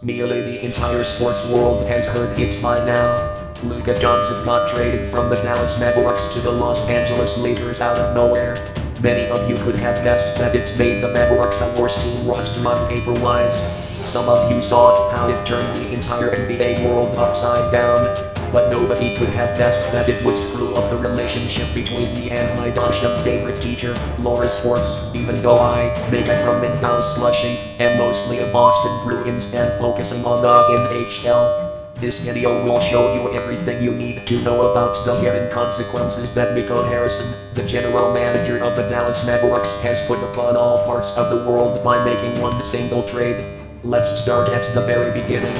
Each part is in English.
Nearly the entire sports world has heard it by now. Luka Doncic got traded from the Dallas Mavericks to the Los Angeles Lakers out of nowhere. Many of you could have guessed that it made the Mavericks a worse team roster on paper-wise. Some of you saw how it turned the entire NBA world upside down. But nobody could have guessed that it would screw up the relationship between me and my gosh favorite teacher, Laura Sports, even though I, Mega from MintdowsSlushie, am mostly a Boston Bruins fan focusing on the NHL. This video will show you everything you need to know about the hidden consequences that Nico Harrison, the general manager of the Dallas Mavericks, has put upon all parts of the world by making one single trade. Let's start at the very beginning.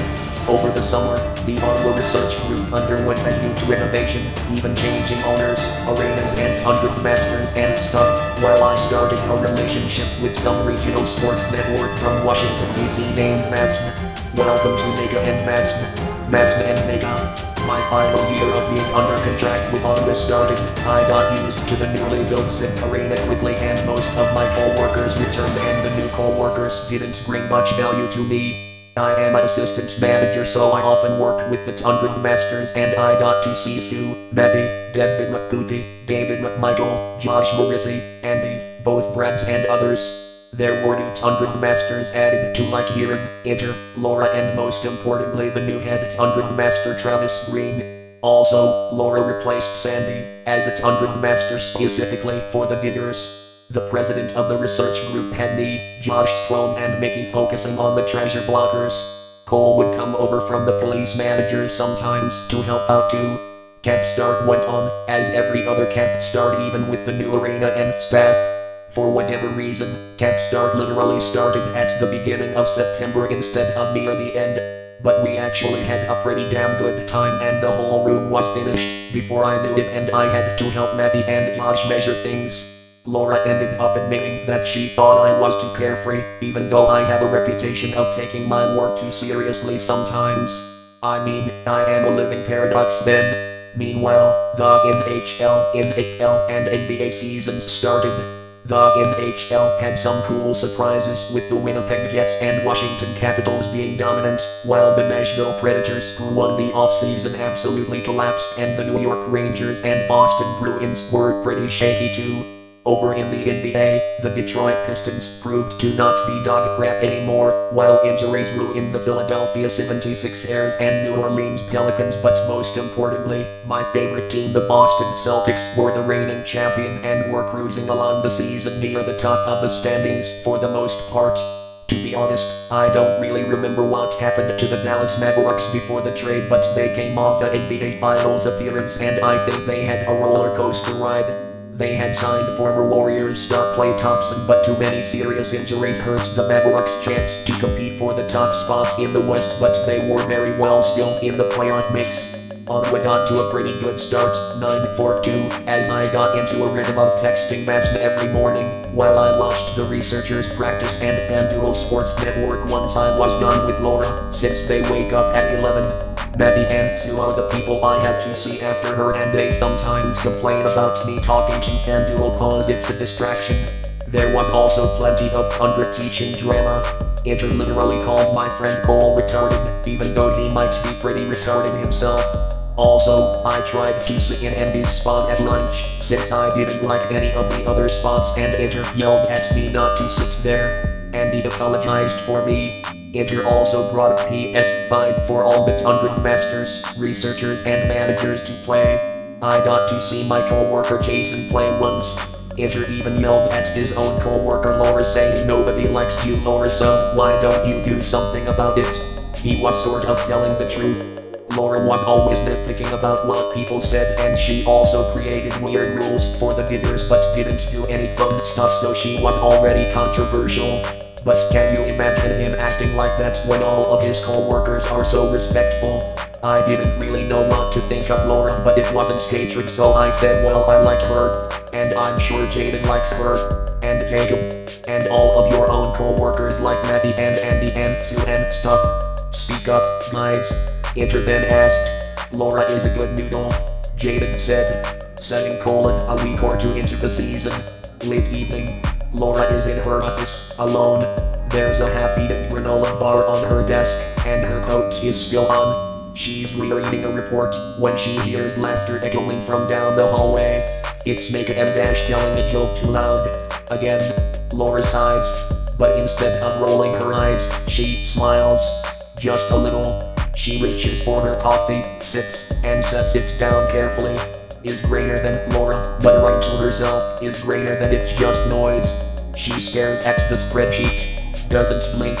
Over the summer, the Ottawa Research Group underwent a huge renovation, even changing owners, arenas and masters and stuff, while I started a relationship with some regional sports network from Washington, D.C. named Mazda. Welcome to Mega and Mazda and Mega. My final year of being under contract with Ottawa started. I got used to the newly built Sim Arena quickly and most of my co-workers returned and the new co-workers didn't bring much value to me. I am an assistant manager, so I often work with the Tundra Masters, and I got to see Sue, Maddie, David McBooty, David McMichael, Josh Morrissey, Andy, both Brads and others. There were new Tundra Masters added to my Kieran, Inter, Laura and most importantly the new head Tundra Master Travis Green. Also, Laura replaced Sandy as a Tundra Master specifically for the Diggers. The president of the research group had me, Josh Sloan and Mickey focusing on the treasure blockers. Cole would come over from the police manager sometimes to help out too. Camp Start went on, as every other Camp Start even with the new arena and staff. For whatever reason, Camp Start literally started at the beginning of September instead of near the end. But we actually had a pretty damn good time and the whole room was finished before I knew it and I had to help Maddie and Josh measure things. Laura ended up admitting that she thought I was too carefree, even though I have a reputation of taking my work too seriously sometimes. I mean, I am a living paradox then. Meanwhile, the NHL, NFL, and NBA seasons started. The NHL had some cool surprises with the Winnipeg Jets and Washington Capitals being dominant, while the Nashville Predators, who won the offseason, absolutely collapsed and the New York Rangers and Boston Bruins were pretty shaky too. Over in the NBA, the Detroit Pistons proved to not be dog crap anymore, while injuries ruined the Philadelphia 76ers and New Orleans Pelicans, but most importantly, my favorite team, the Boston Celtics, were the reigning champion and were cruising along the season near the top of the standings for the most part. To be honest, I don't really remember what happened to the Dallas Mavericks before the trade, but they came off an NBA Finals appearance and I think they had a roller coaster ride. They had signed former Warriors star Klay Thompson, but too many serious injuries hurt the Mavericks' chance to compete for the top spot in the West, but they were very well still in the playoff mix. Ottawa got to a pretty good start, 9-4-2, as I got into a rhythm of texting Mazda every morning, while I watched the researchers practice and FanDuel Sports Network once I was done with Laura, since they wake up at 11. Maddie and Sue are the people I have to see after her and they sometimes complain about me talking to FanDuel cause it's a distraction. There was also plenty of under-teaching drama. Inter literally called my friend Cole retarded, even though he might be pretty retarded himself. Also, I tried to sit in Andy's spot at lunch, since I didn't like any of the other spots and Inter yelled at me not to sit there. Andy apologized for me. Inter also brought a PS5 for all the Tundra Masters, researchers and managers to play. I got to see my co-worker Jason play once. Inter even yelled at his own co-worker Laura saying nobody likes you Laura, so why don't you do something about it? He was sort of telling the truth. Laura was always nitpicking about what people said and she also created weird rules for the Diggers but didn't do any fun stuff, so she was already controversial. But can you imagine him acting like that when all of his co-workers are so respectful? I didn't really know what to think of Laura, but it wasn't hatred, so I said well I like her, and I'm sure Jaden likes her, and Jacob, and all of your own co-workers like Maddie and Andy and Sue and stuff. Speak up, guys. Inter then asked. Laura is a good noodle, Jaden said. A week or two into the season. Late evening. Laura is in her office, alone. There's a half-eaten granola bar on her desk, and her coat is still on. She's rereading a report when she hears laughter echoing from down the hallway. It's Mega M Dash telling a joke too loud. Again, Laura sighs, but instead of rolling her eyes, she smiles. Just a little. She reaches for her coffee, sips, and sets it down carefully. Is greater than Laura, but right to herself is greater than it's just noise. She stares at the spreadsheet, doesn't blink.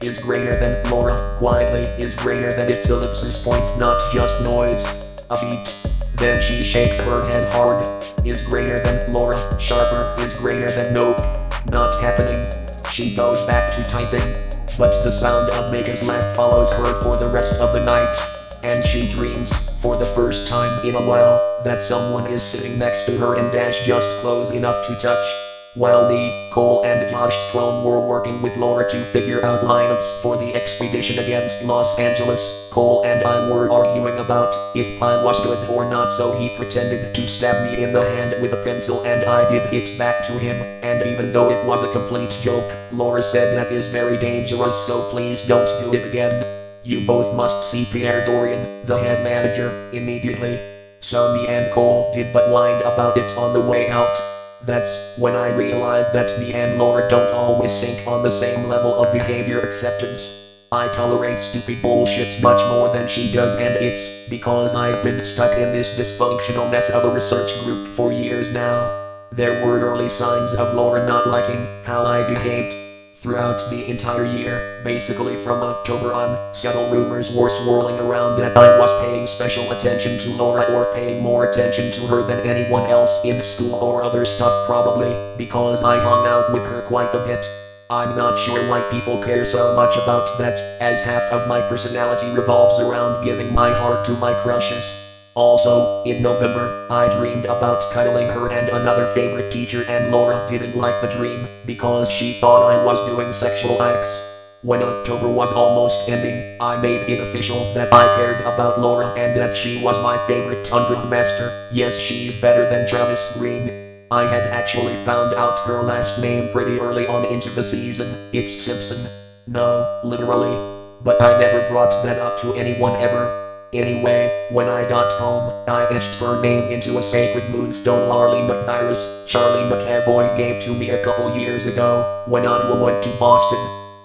Is greater than Laura, quietly, is greater than its ellipsis points, not just noise. A beat. Then she shakes her head hard. Is greater than Laura, sharper, is greater than nope. Not happening. She goes back to typing, but the sound of Mega's laugh follows her for the rest of the night. And she dreams, for the first time in a while, that someone is sitting next to her and Dash just close enough to touch. While me, Cole, and Josh Strome were working with Laura to figure out lineups for the expedition against Los Angeles, Cole and I were arguing about if I was good or not, so he pretended to stab me in the hand with a pencil and I did it back to him, and even though it was a complete joke, Laura said that is very dangerous, so please don't do it again. You both must see Pierre Dorian, the head manager, immediately. So me and Cole did but whine about it on the way out. That's when I realized that me and Laura don't always sync on the same level of behavior acceptance. I tolerate stupid bullshit much more than she does, and it's because I've been stuck in this dysfunctional mess of a research group for years now. There were early signs of Laura not liking how I behaved. Throughout the entire year, basically from October on, subtle rumors were swirling around that I was paying special attention to Laura or paying more attention to her than anyone else in school or other stuff, probably because I hung out with her quite a bit. I'm not sure why people care so much about that, as half of my personality revolves around giving my heart to my crushes. Also, in November, I dreamed about cuddling her and another favorite teacher, and Laura didn't like the dream because she thought I was doing sexual acts. When October was almost ending, I made it official that I cared about Laura and that she was my favorite undrug master. Yes, she's better than Travis Green. I had actually found out her last name pretty early on into the season. It's Simpson. No, literally. But I never brought that up to anyone ever. Anyway, when I got home, I etched her name into a sacred moonstone Charlie McAvoy gave to me a couple years ago, when Ottawa went to Boston.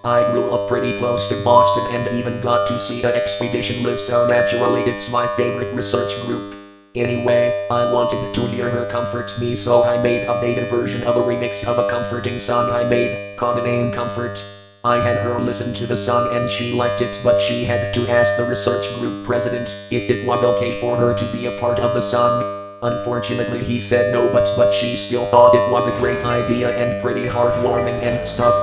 I grew up pretty close to Boston and even got to see the expedition live, so naturally it's my favorite research group. Anyway, I wanted to hear her comfort me, so I made a beta version of a remix of a comforting song I made, Codename Comfort. I had her listen to the song and she liked it, but she had to ask the research group president if it was okay for her to be a part of the song. Unfortunately he said no, but she still thought it was a great idea and pretty heartwarming and stuff.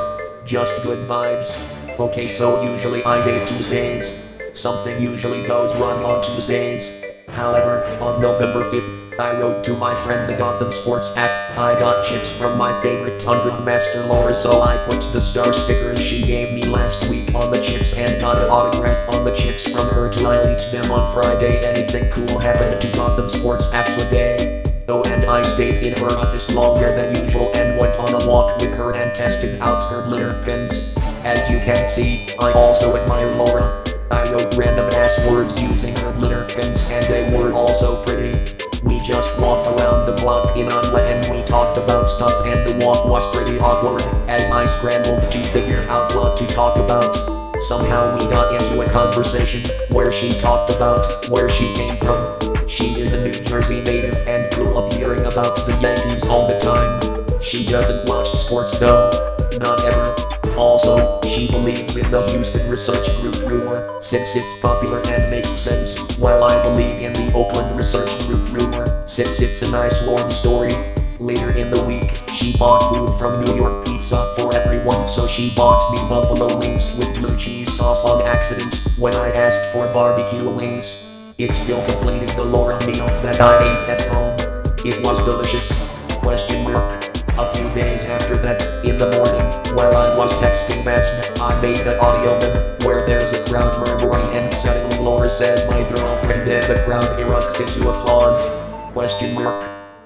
Just good vibes. Okay, so usually I date Tuesdays. Something usually goes wrong on Tuesdays. However, on November 5th, I wrote to my friend the Gotham Sports app. I got chips from my favorite undrug master Laura, so I put the star stickers she gave me last week on the chips and got an autograph on the chips from her to delete them on Friday. Anything cool happened to Gotham Sports app today? Oh, and I stayed in her office longer than usual and went on a walk with her and tested out her glitter pens. As you can see, I also admire Laura. I wrote random ass words using her glitter pens and they were also pretty. We just walked around the block in Ottawa and we talked about stuff, and the walk was pretty awkward as I scrambled to figure out what to talk about. Somehow we got into a conversation where she talked about where she came from. She is a New Jersey native and grew up hearing about the Yankees all the time. She doesn't watch sports though, not ever. Also, she believes in the Houston research group rumor, since it's popular and makes sense, while I believe in the Oakland research group rumor, since it's a nice warm story. Later in the week, she bought food from New York Pizza for everyone, so she bought me buffalo wings with blue cheese sauce on accident when I asked for barbecue wings. It still completed the Laura meal that I ate at home. It was delicious. A few days after that, in the morning, while I was texting Matt, I made an audio meme where there's a crowd murmuring and suddenly Laura says my girlfriend and the crowd erupts into applause.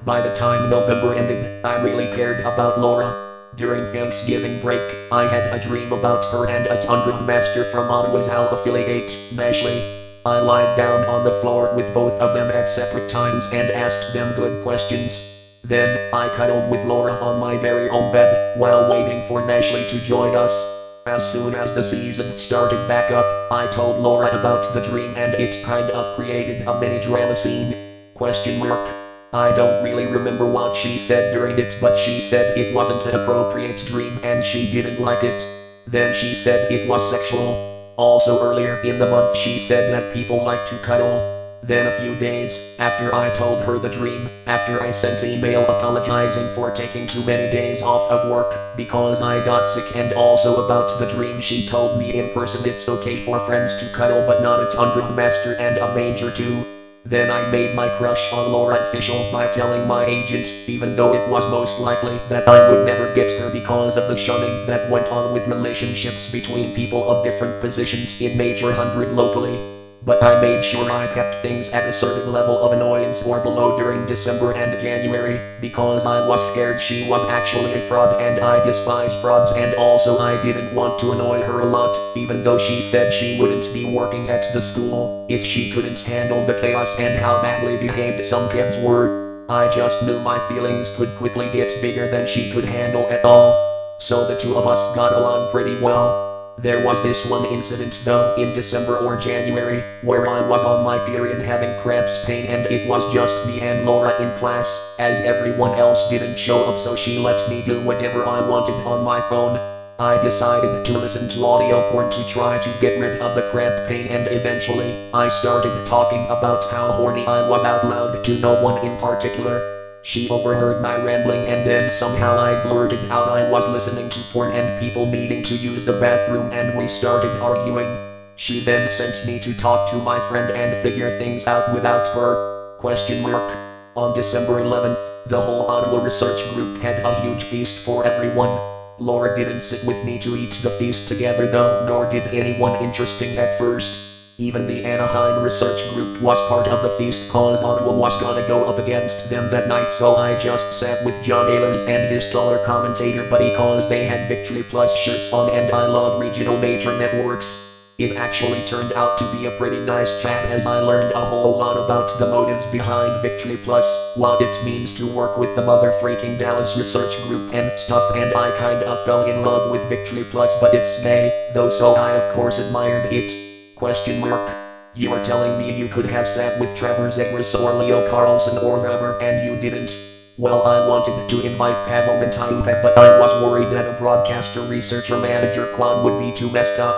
By the time November ended, I really cared about Laura. During Thanksgiving break, I had a dream about her and a Tundra master from Ottawa's Al affiliate, Ashley. I lied down on the floor with both of them at separate times and asked them good questions. Then, I cuddled with Laura on my very own bed, while waiting for Ashley to join us. As soon as the season started back up, I told Laura about the dream and it kind of created a mini drama scene. Question mark. I don't really remember what she said during it, but she said it wasn't an appropriate dream and she didn't like it. Then she said it was sexual. Also earlier in the month she said that people like to cuddle. Then a few days after I told her the dream, after I sent the email apologizing for taking too many days off of work because I got sick, and also about the dream, she told me in person it's okay for friends to cuddle but not a Tundra master and a major too. Then I made my crush on Laura official by telling my agent, even though it was most likely that I would never get her because of the shunning that went on with relationships between people of different positions in Major 100 locally. But I made sure I kept things at a certain level of annoyance or below during December and January, because I was scared she was actually a fraud and I despise frauds, and also I didn't want to annoy her a lot, even though she said she wouldn't be working at the school if she couldn't handle the chaos and how badly behaved some kids were. I just knew my feelings could quickly get bigger than she could handle at all. So the two of us got along pretty well. There was this one incident though in December or January, where I was on my period having cramps pain and it was just me and Laura in class, as everyone else didn't show up, so she let me do whatever I wanted on my phone. I decided to listen to audio porn to try to get rid of the cramp pain, and eventually, I started talking about how horny I was out loud to no one in particular. She overheard my rambling and then somehow I blurted out I was listening to porn and people needing to use the bathroom, and we started arguing. She then sent me to talk to my friend and figure things out without her. Question mark. On December 11th, the whole Ottawa research group had a huge feast for everyone. Laura didn't sit with me to eat the feast together though, nor did anyone interesting at first. Even the Anaheim research group was part of the feast cause Ottawa was gonna go up against them that night, so I just sat with John Ehlers and his taller commentator buddy cause they had Victory Plus shirts on and I love regional major networks. It actually turned out to be a pretty nice chat as I learned a whole lot about the motives behind Victory Plus, what it means to work with the mother freaking Dallas research group and stuff, and I kinda fell in love with Victory Plus, but it's gay, though, so I of course admired it. Question mark. You are telling me you could have sat with Trevor Zegras or Leo Carlson or whoever and you didn't? Well, I wanted to invite Pavel Mintyukov, but I was worried that a broadcaster researcher manager quad would be too messed up.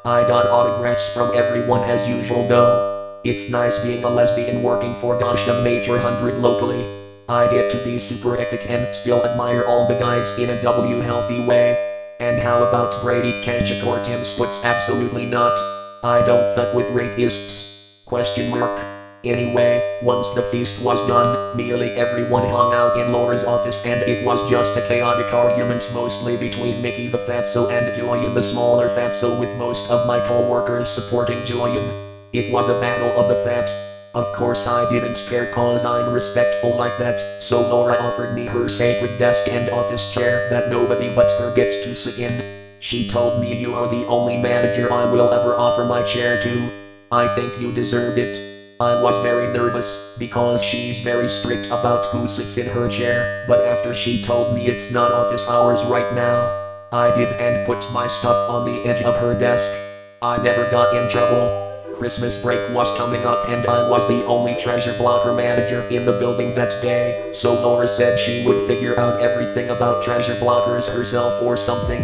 I got autographs from everyone as usual though. It's nice being a lesbian working for the Major 100 locally. I get to be super epic and still admire all the guys in a healthy way. And how about Brady Kanchuk or Tim Splits? Absolutely not. I don't fuck with rapists. Question mark. Anyway, once the feast was done, nearly everyone hung out in Laura's office and it was just a chaotic argument mostly between Mickey the Fatso and Julian the smaller Fatso, with most of my co-workers supporting Julian. It was a battle of the fat. Of course I didn't care cause I'm respectful like that, so Laura offered me her sacred desk and office chair that nobody but her gets to sit in. She told me you are the only manager I will ever offer my chair to. I think you deserved it. I was very nervous because she's very strict about who sits in her chair, but after she told me it's not office hours right now, I did and put my stuff on the edge of her desk. I never got in trouble. Christmas break was coming up and I was the only treasure blocker manager in the building that day, so Laura said she would figure out everything about treasure blockers herself or something.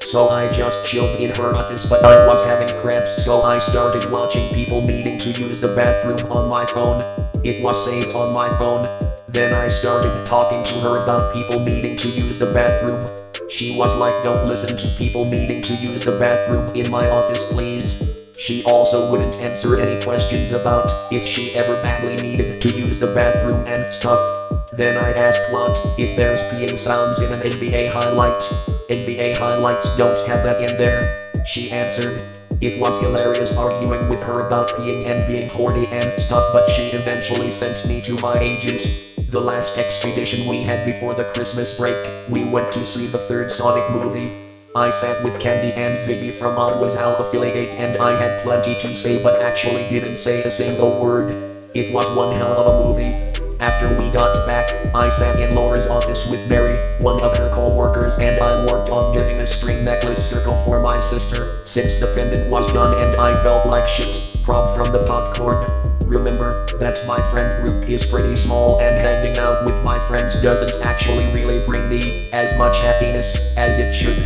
So I just chilled in her office, but I was having cramps, so I started watching people needing to use the bathroom on my phone. It was saved on my phone. Then I started talking to her about people needing to use the bathroom. She was like, don't listen to people needing to use the bathroom in my office please. She also wouldn't answer any questions about if she ever badly needed to use the bathroom and stuff. Then I asked what if there's peeing sounds in an NBA highlight. NBA highlights don't have that in there. She answered. It was hilarious arguing with her about peeing and being horny and stuff, but she eventually sent me to my agent. the last expedition we had before the Christmas break, we went to see the third Sonic movie. I sat with Candy and Ziggy from Ottawa's Al affiliate and I had plenty to say but actually didn't say a single word. It was one hell of a movie. After we got back, I sat in Laura's office with Mary, one of her co-workers, and I worked on getting a string necklace circle for my sister, since the pendant was done and I felt like shit, prob from the popcorn. Remember that my friend group is pretty small and hanging out with my friends doesn't actually really bring me as much happiness as it should.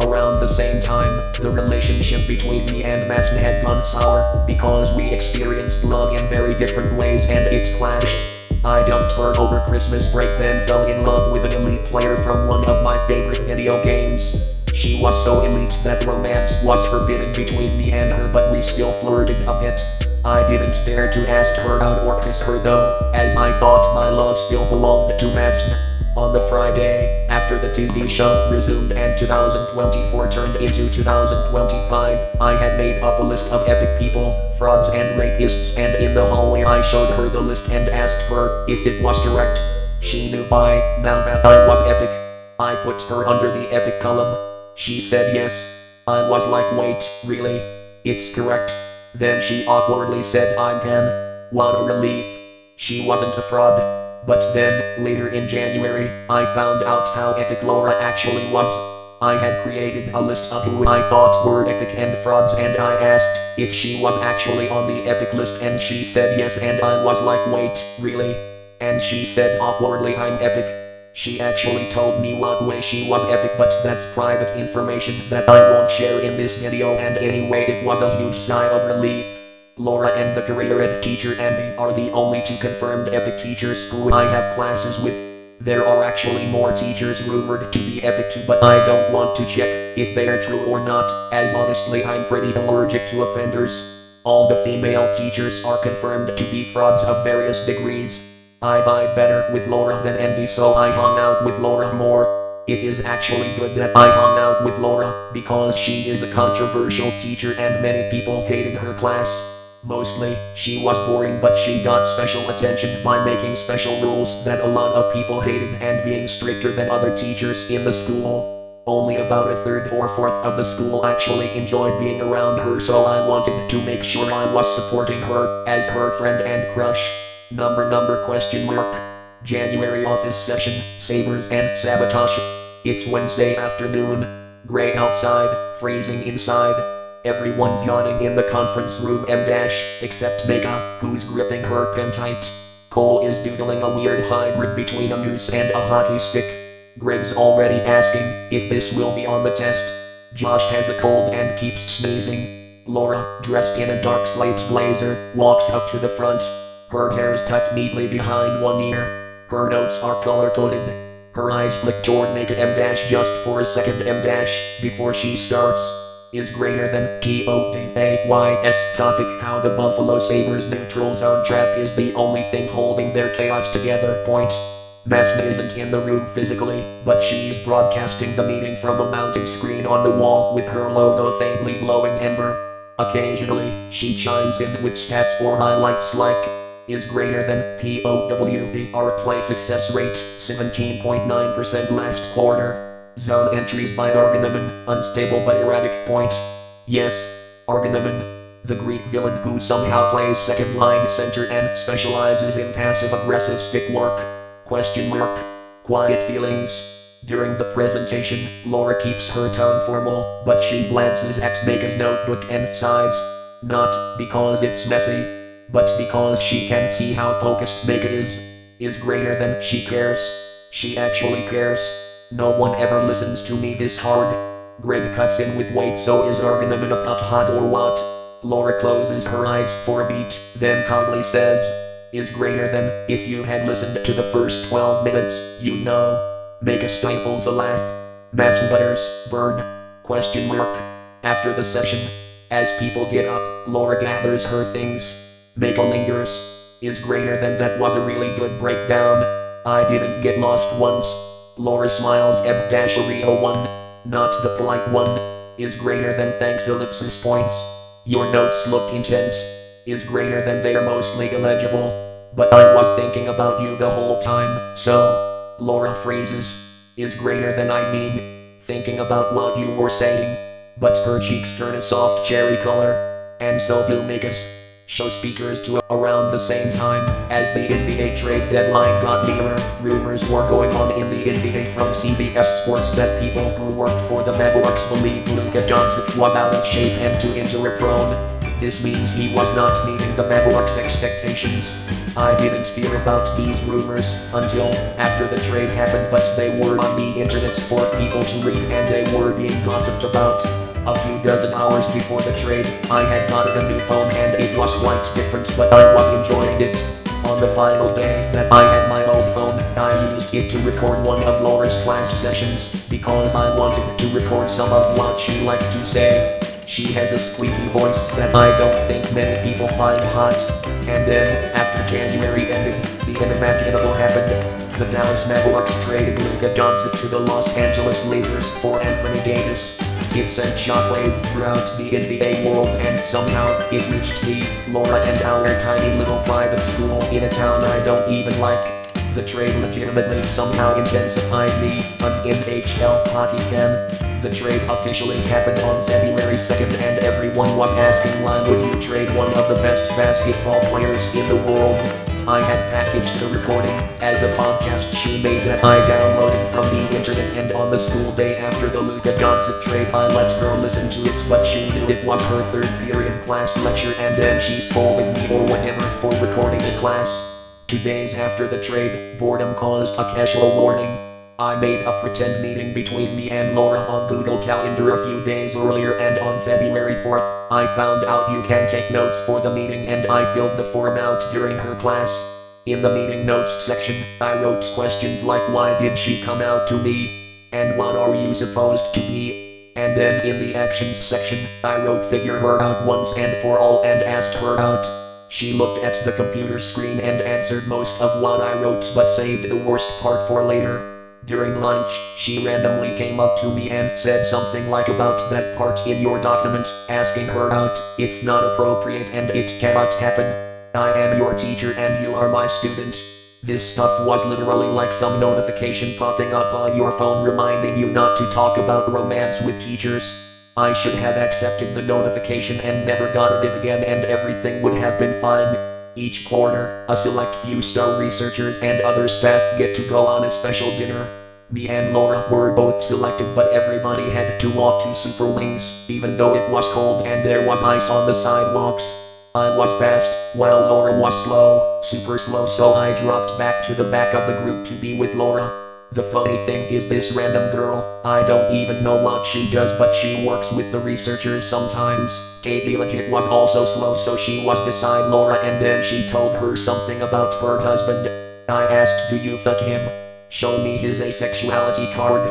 Around the same time, the relationship between me and Madsen had gone sour, because we experienced love in very different ways and it clashed. I dumped her over Christmas break, then fell in love with an elite player from one of my favorite video games. She was so elite that romance was forbidden between me and her, but we still flirted a bit. I didn't dare to ask her out or kiss her though, as I thought my love still belonged to Madsen. On the Friday, after the TV show resumed and 2024 turned into 2025, I had made up a list of epic people, frauds and rapists, and in the hallway I showed her the list and asked her if it was correct. She knew by now that I was epic. I put her under the epic column. She said yes. I was like, wait, really? It's correct. Then she awkwardly said I'm Pan. What a relief. She wasn't a fraud. But then, later in January, I found out how epic Laura actually was. I had created a list of who I thought were epic and frauds and I asked if she was actually on the epic list and she said yes and I was like, wait, really? And she said awkwardly I'm epic. She actually told me what way she was epic, but that's private information that I won't share in this video, and anyway it was a huge sigh of relief. Laura and the career ed teacher Andy are the only two confirmed epic teachers who I have classes with. There are actually more teachers rumored to be epic too, but I don't want to check if they are true or not, as honestly I'm pretty allergic to offenders. All the female teachers are confirmed to be frauds of various degrees. I vibe better with Laura than Andy, so I hung out with Laura more. It is actually good that I hung out with Laura, because she is a controversial teacher and many people hated her class. Mostly, she was boring, but she got special attention by making special rules that a lot of people hated and being stricter than other teachers in the school. Only about a third or fourth of the school actually enjoyed being around her, so I wanted to make sure I was supporting her as her friend and crush. Question mark. January office session, Sabres and Sabotage. It's Wednesday afternoon. Gray outside, freezing inside. Everyone's yawning in the conference room except Mega, who's gripping her pen tight. Cole is doodling a weird hybrid between a moose and a hockey stick. Greg's already asking if this will be on the test. Josh has a cold and keeps sneezing. Laura, dressed in a dark slate blazer, walks up to the front. Her hair's tucked neatly behind one ear. Her notes are color-coded. Her eyes flick toward Mega just for a second before she starts. Is greater than TODAYS topic. How the Buffalo Sabres neutral zone trap is the only thing holding their chaos together. Point. Madsen isn't in the room physically, but she's broadcasting the meeting from a mounting screen on the wall with her logo faintly glowing amber. Occasionally, she chimes in with stats or highlights like is greater than POWER play success rate 17.9% last quarter. Zone entries by Codename, unstable but erratic. Point. Yes, Codename, the Greek villain who somehow plays second line center and specializes in passive-aggressive stick work. Question mark. Quiet feelings. During the presentation, Laura keeps her tone formal, but she glances at Mega's notebook and sighs. Not because it's messy, but because she can see how focused Mega is. Is greater than she cares. She actually cares. No one ever listens to me this hard. Greg cuts in with wait, so is Codename a pup hot or what? Laura closes her eyes for a beat, then calmly says, is greater than if you had listened to the first 12 minutes, you'd know. Mega stifles a laugh. Madsen butters, burn. Question mark. After the session, as people get up, Laura gathers her things. Mega lingers. Is greater than that was a really good breakdown. I didn't get lost once. Laura smiles F-1, not the polite one. Is greater than thanks ellipsis points. Your notes look intense. Is greater than they're mostly illegible. but I was thinking about you the whole time, so. Laura freezes. Is greater than I mean. Thinking about what you were saying. But her cheeks turn a soft cherry color. And so do Mika's. Show speakers to around the same time as the NBA trade deadline got nearer. Rumors were going on in the NBA from CBS Sports that people who worked for the Mavericks believed Luka Doncic was out of shape and too injury prone. This means he was not meeting the Mavericks' expectations. I didn't hear about these rumors until after the trade happened, but they were on the internet for people to read and they were being gossiped about. A few dozen hours before the trade, I had gotten a new phone and it was quite different, but I was enjoying it. On the final day that I had my old phone, I used it to record one of Laura's class sessions, because I wanted to record some of what she liked to say. She has a squeaky voice that I don't think many people find hot. And then, after January ended, the unimaginable happened. The Dallas Mavericks traded Luka Doncic to the Los Angeles Lakers for Anthony Davis. It sent shockwaves throughout the NBA world, and somehow it reached me, Laura, and our tiny little private school in a town I don't even like. The trade legitimately somehow intensified me, an NHL hockey fan. The trade officially happened on February 2nd, and everyone was asking why would you trade one of the best basketball players in the world. I had packaged the recording as a podcast she made that I downloaded from the internet, and on the school day after the Luka Doncic trade I let her listen to it, but she knew it was her third period class lecture and then she scolded me or whatever for recording in class. 2 days after the trade, boredom caused a casual warning. I made a pretend meeting between me and Laura on Google Calendar a few days earlier, and on February 4th, I found out you can take notes for the meeting and I filled the form out during her class. In the meeting notes section, I wrote questions like why did she come out to me? And what are you supposed to be? And then in the actions section, I wrote figure her out once and for all and asked her out. She looked at the computer screen and answered most of what I wrote but saved the worst part for later. During lunch, she randomly came up to me and said something like about that part in your document, asking her out. It's not appropriate and it cannot happen. I am your teacher and you are my student. This stuff was literally like some notification popping up on your phone reminding you not to talk about romance with teachers. I should have accepted the notification and never got it again, and everything would have been fine. Each quarter, a select few star researchers and other staff get to go on a special dinner. Me and Laura were both selected, but everybody had to walk to Super Wings, even though it was cold and there was ice on the sidewalks. I was fast, while Laura was slow, super slow, so I dropped back to the back of the group to be with Laura. The funny thing is this random girl, I don't even know what she does, but she works with the researchers sometimes. Katie legit was also slow, so she was beside Laura, and then she told her something about her husband. I asked, do you fuck him? Show me his asexuality card.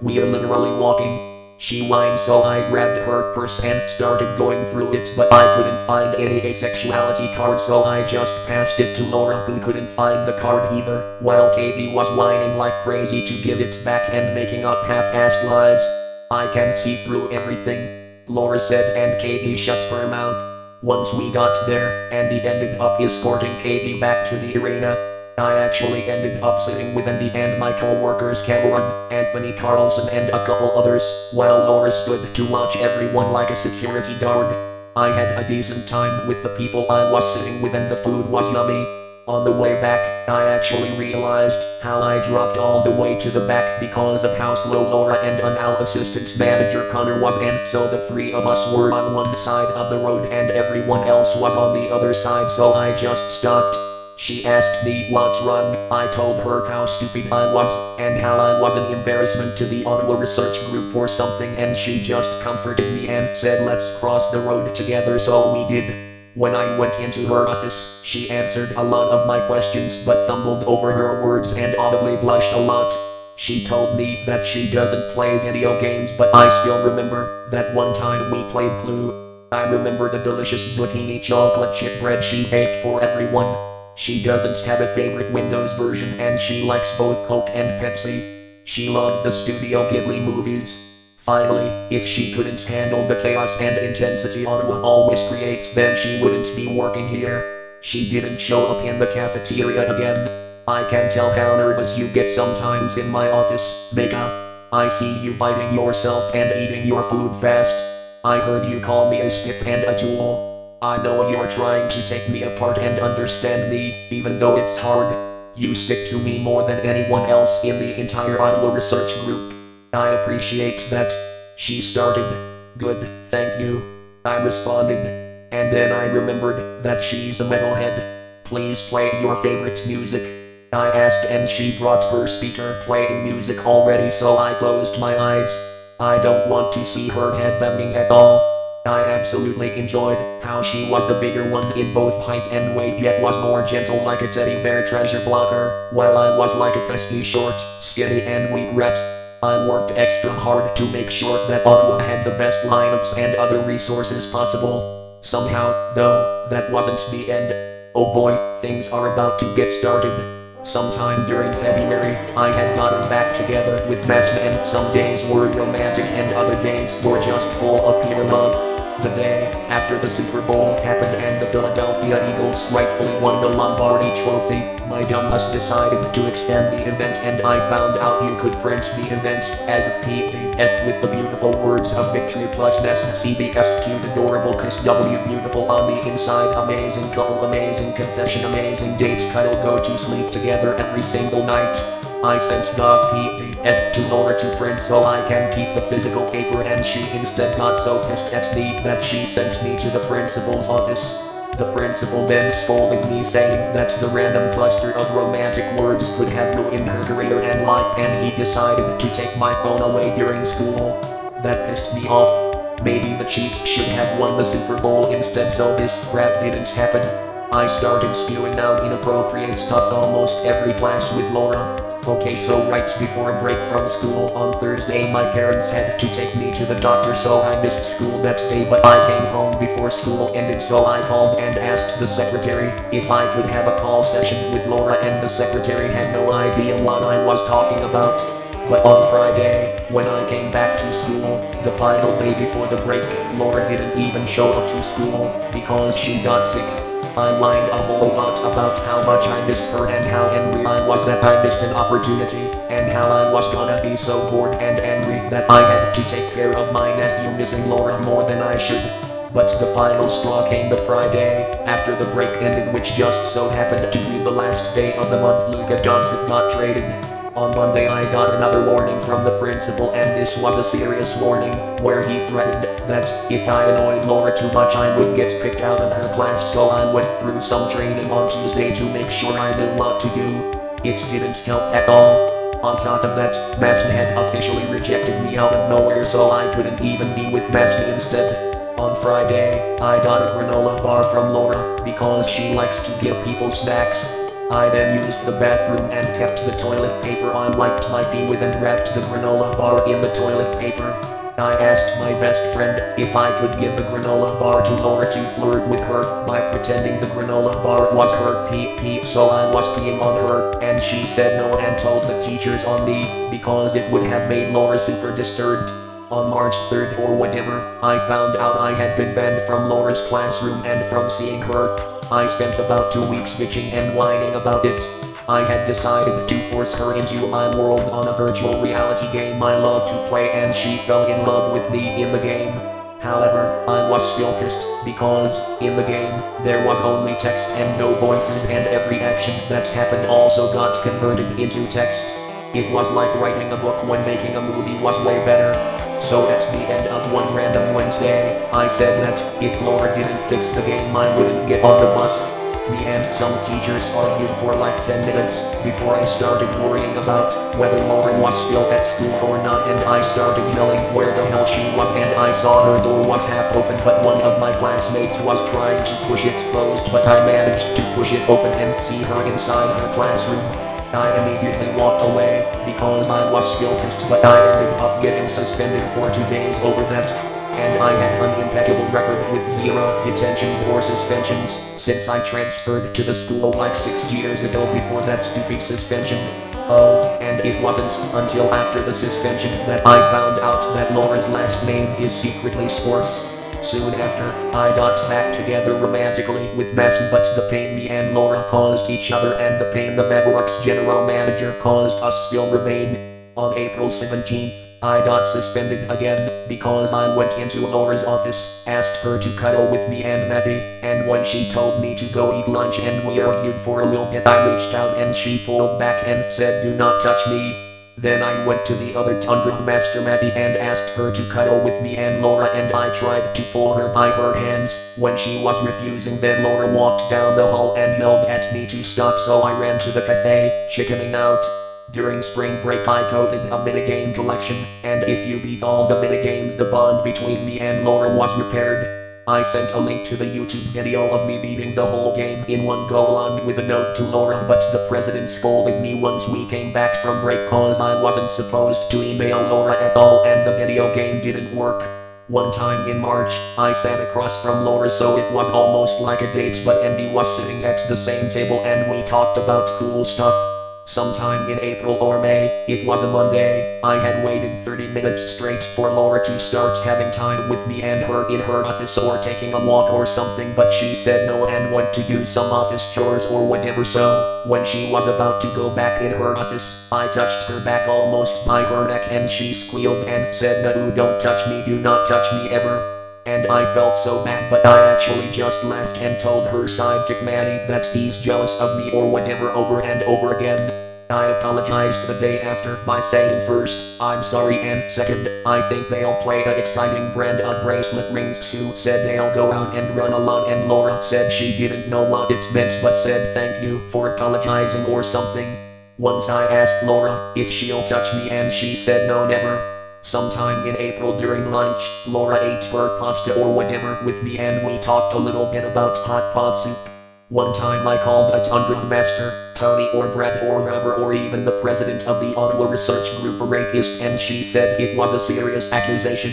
We're literally walking. She whined, so I grabbed her purse and started going through it, but I couldn't find any asexuality card, so I just passed it to Laura, who couldn't find the card either, while Katie was whining like crazy to give it back and making up half-assed lies. I can see through everything, Laura said, and Katie shut her mouth. Once we got there, Andy ended up escorting Katie back to the arena. I actually ended up sitting with Andy and my co-workers Cameron, Anthony Carlson and a couple others, while Laura stood to watch everyone like a security guard. I had a decent time with the people I was sitting with and the food was yummy. On the way back, I actually realized how I dropped all the way to the back because of how slow Laura and an assistant manager Connor was, and so the three of us were on one side of the road and everyone else was on the other side, so I just stopped. She asked me what's wrong. I told her how stupid I was, and how I was an embarrassment to the Ottawa research group or something, and she just comforted me and said let's cross the road together, so we did. When I went into her office, she answered a lot of my questions but fumbled over her words and audibly blushed a lot. She told me that she doesn't play video games, but I still remember that one time we played Clue. I remember the delicious zucchini chocolate chip bread she baked for everyone. She doesn't have a favorite Windows version and she likes both Coke and Pepsi. She loves the Studio Ghibli movies. Finally, if she couldn't handle the chaos and intensity Ottawa always creates, then she wouldn't be working here. she didn't show up in the cafeteria again. I can tell how nervous you get sometimes in my office, Mega. I see you biting yourself and eating your food fast. I heard you call me a stiff and a tool. I know you're trying to take me apart and understand me, even though it's hard. You stick to me more than anyone else in the entire Ottawa research group. I appreciate that. She started. Good, thank you. I responded. And then I remembered that she's a metalhead. Please play your favorite music. I asked and she brought her speaker playing music already, so I closed my eyes. I don't want to see her headbanging at all. I absolutely enjoyed how she was the bigger one in both height and weight, yet was more gentle like a teddy bear treasure blocker, while I was like a pesky short, skinny and weak rat. I worked extra hard to make sure that Ottawa had the best lineups and other resources possible. Somehow, though, that wasn't the end. Oh boy, things are about to get started. Sometime during February, I had gotten back together with Matsma, and some days were romantic and other days were just full of pure love. The day after the Super Bowl happened and the Philadelphia Eagles rightfully won the Lombardi Trophy, my dumbass decided to extend the event, and I found out you could print the event as a PDF with the beautiful words of victory plus CBS cute adorable kiss W beautiful on the inside. Amazing couple, amazing confession, amazing date, cuddle, go to sleep together every single night. I sent the PDF to Laura to print so I can keep the physical paper, and she instead got so pissed at me that she sent me to the principal's office. The principal then scolded me, saying that the random cluster of romantic words could have ruined her career and life, and he decided to take my phone away during school. That pissed me off. Maybe the Chiefs should have won the Super Bowl instead so this crap didn't happen. I started spewing out inappropriate stuff almost every class with Laura. Okay, so right before break from school on Thursday, my parents had to take me to the doctor, so I missed school that day, but I came home before school ended, so I called and asked the secretary if I could have a call session with Laura, and the secretary had no idea what I was talking about. But on Friday, when I came back to school, the final day before the break, Laura didn't even show up to school because she got sick. I lied a whole lot about how much I missed her and how angry I was that I missed an opportunity, and how I was gonna be so bored and angry that I had to take care of my nephew missing Laura more than I should. But the final straw came the Friday after the break ended, which just so happened to be the last day of the month Luka Doncic got traded. On Monday I got another warning from the principal, and this was a serious warning, where he threatened that if I annoyed Laura too much I would get kicked out of her class, so I went through some training on Tuesday to make sure I knew what to do. It didn't help at all. On top of that, Matsma had officially rejected me out of nowhere, so I couldn't even be with Matsma instead. On Friday, I got a granola bar from Laura because she likes to give people snacks. I then used the bathroom and kept the toilet paper I wiped my pee with and wrapped the granola bar in the toilet paper. I asked my best friend if I could give the granola bar to Laura to flirt with her by pretending the granola bar was her pee, so I was peeing on her, and she said no and told the teachers on me because it would have made Laura super disturbed. On March 3rd or whatever, I found out I had been banned from Laura's classroom and from seeing her. I spent about 2 weeks bitching and whining about it. I had decided to force her into my world on a virtual reality game I love to play, and she fell in love with me in the game. However, I was still pissed because, in the game, there was only text and no voices, and every action that happened also got converted into text. It was like writing a book when making a movie was way better. So at the end of one random Wednesday, I said that if Laura didn't fix the game I wouldn't get on the bus. Me and some teachers argued for like 10 minutes before I started worrying about whether Laura was still at school or not, and I started yelling where the hell she was, and I saw her door was half open, but one of my classmates was trying to push it closed, but I managed to push it open and see her inside her classroom. I immediately walked away because I was still pissed, but I ended up getting suspended for 2 days over that. And I had an impeccable record with 0 detentions or suspensions since I transferred to the school like 6 years ago before that stupid suspension. Oh, and it wasn't until after the suspension that I found out that Laura's last name is secretly Sports. Soon after, I got back together romantically with Matthew, but the pain me and Laura caused each other and the pain the Mavericks general manager caused us still remain. On April 17th, I got suspended again because I went into Laura's office, asked her to cuddle with me and Maddie, and when she told me to go eat lunch and we argued for a little bit, I reached out and she pulled back and said, "Do not touch me." Then I went to the other Tundra Master Maddie and asked her to cuddle with me and Laura, and I tried to pull her by her hands. When she was refusing, then Laura walked down the hall and yelled at me to stop, so I ran to the cafe, chickening out. During spring break I coded a minigame collection, and if you beat all the minigames the bond between me and Laura was repaired. I sent a link to the YouTube video of me beating the whole game in one go along with a note to Laura, but the president scolded me once we came back from break cause I wasn't supposed to email Laura at all and the video game didn't work. One time in March, I sat across from Laura, so it was almost like a date, but Andy was sitting at the same table and we talked about cool stuff. Sometime in April or May, it was a Monday, I had waited 30 minutes straight for Laura to start having time with me and her in her office or taking a walk or something, but she said no and went to do some office chores or whatever. So, when she was about to go back in her office, I touched her back almost by her neck and she squealed and said, "No, don't touch me, do not touch me ever." And I felt so bad, but I actually just laughed and told her sidekick Manny that he's jealous of me or whatever over and over again. I apologized the day after by saying first, "I'm sorry," and second, "I think they'll play a exciting brand of bracelet rings." Sue said they'll go out and run a lot, and Laura said she didn't know what it meant but said thank you for apologizing or something. Once I asked Laura if she'll touch me and she said no, never. Sometime in April during lunch, Laura ate her pasta or whatever with me and we talked a little bit about hot pot soup. One time I called a Tundra Master, Tony or Brad or whoever or even the president of the Ottawa Research Group a rapist, and she said it was a serious accusation.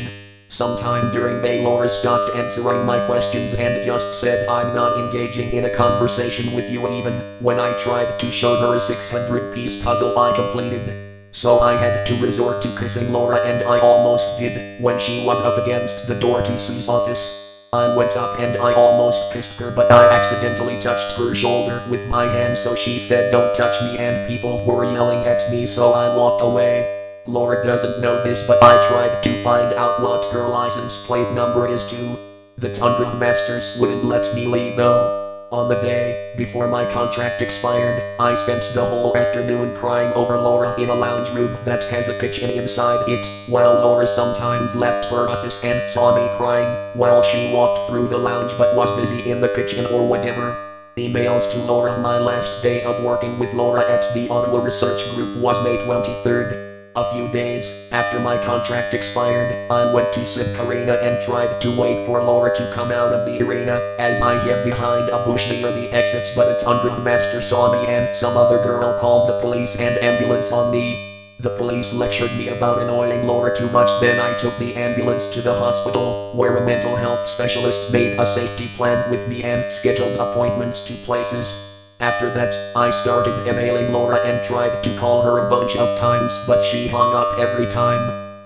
Sometime during May, Laura stopped answering my questions and just said, "I'm not engaging in a conversation with you," even when I tried to show her a 600-piece puzzle I completed. So I had to resort to kissing Laura, and I almost did when she was up against the door to Sue's office. I went up and I almost kissed her, but I accidentally touched her shoulder with my hand, so she said don't touch me and people were yelling at me, so I walked away. Laura doesn't know this, but I tried to find out what her license plate number is too. The Tundra Masters wouldn't let me leave though. On the day before my contract expired, I spent the whole afternoon crying over Laura in a lounge room that has a kitchen inside it, while Laura sometimes left her office and saw me crying while she walked through the lounge but was busy in the kitchen or whatever. Emails to Laura. My last day of working with Laura at the Ottawa Research Group was May 23rd. A few days after my contract expired, I went to Civic Arena and tried to wait for Laura to come out of the arena, as I hid behind a bush near the exit, but a Tundra Master saw me and some other girl called the police and ambulance on me. The police lectured me about annoying Laura too much, then I took the ambulance to the hospital, where a mental health specialist made a safety plan with me and scheduled appointments to places. After that, I started emailing Laura and tried to call her a bunch of times, but she hung up every time.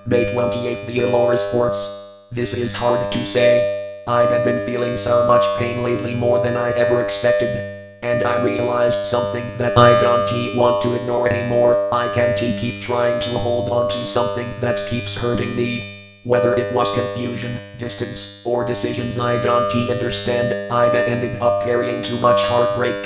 May 28th, the Laura Sports. This is hard to say. I have been feeling so much pain lately, more than I ever expected. And I realized something that I don't want to ignore anymore. I can't keep trying to hold on to something that keeps hurting me. Whether it was confusion, distance, or decisions I don't understand, I've ended up carrying too much heartbreak.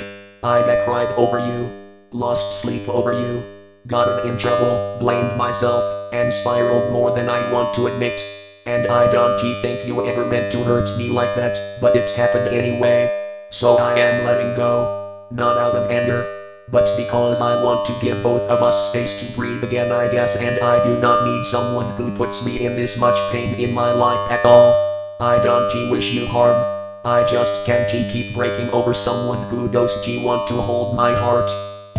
I've cried over you, lost sleep over you, gotten in trouble, blamed myself, and spiraled more than I want to admit. And I don't think you ever meant to hurt me like that, but it happened anyway. So I am letting go, not out of anger, but because I want to give both of us space to breathe again, I guess, and I do not need someone who puts me in this much pain in my life at all. I don't wish you harm. I just can't keep breaking over someone who doesn't want to hold my heart.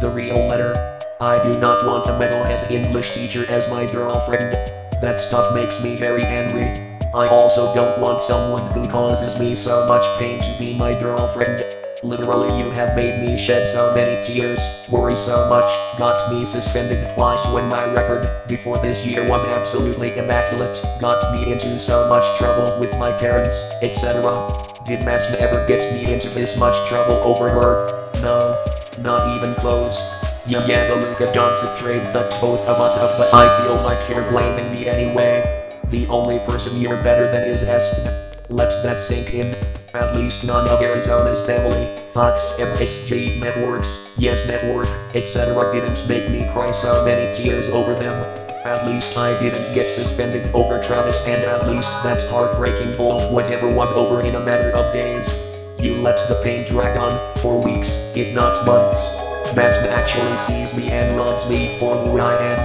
The real letter. I do not want a metalhead English teacher as my girlfriend. That stuff makes me very angry. I also don't want someone who causes me so much pain to be my girlfriend. Literally, you have made me shed so many tears, worry so much, got me suspended twice when my record before this year was absolutely immaculate, got me into so much trouble with my parents, etc. Did Match ever get me into this much trouble over her? No, not even close. Yeah, the Luka Doncic trade fucked both of us up, but I feel like you're blaming me anyway. The only person you're better than is S. Let that sink in. At least none of Arizona's family, Fox, MSG networks, Yes Network, etc. didn't make me cry so many tears over them. At least I didn't get suspended over Travis, and at least that heartbreaking bull whatever was over in a matter of days. You let the pain drag on for weeks, if not months. Matt actually sees me and loves me for who I am.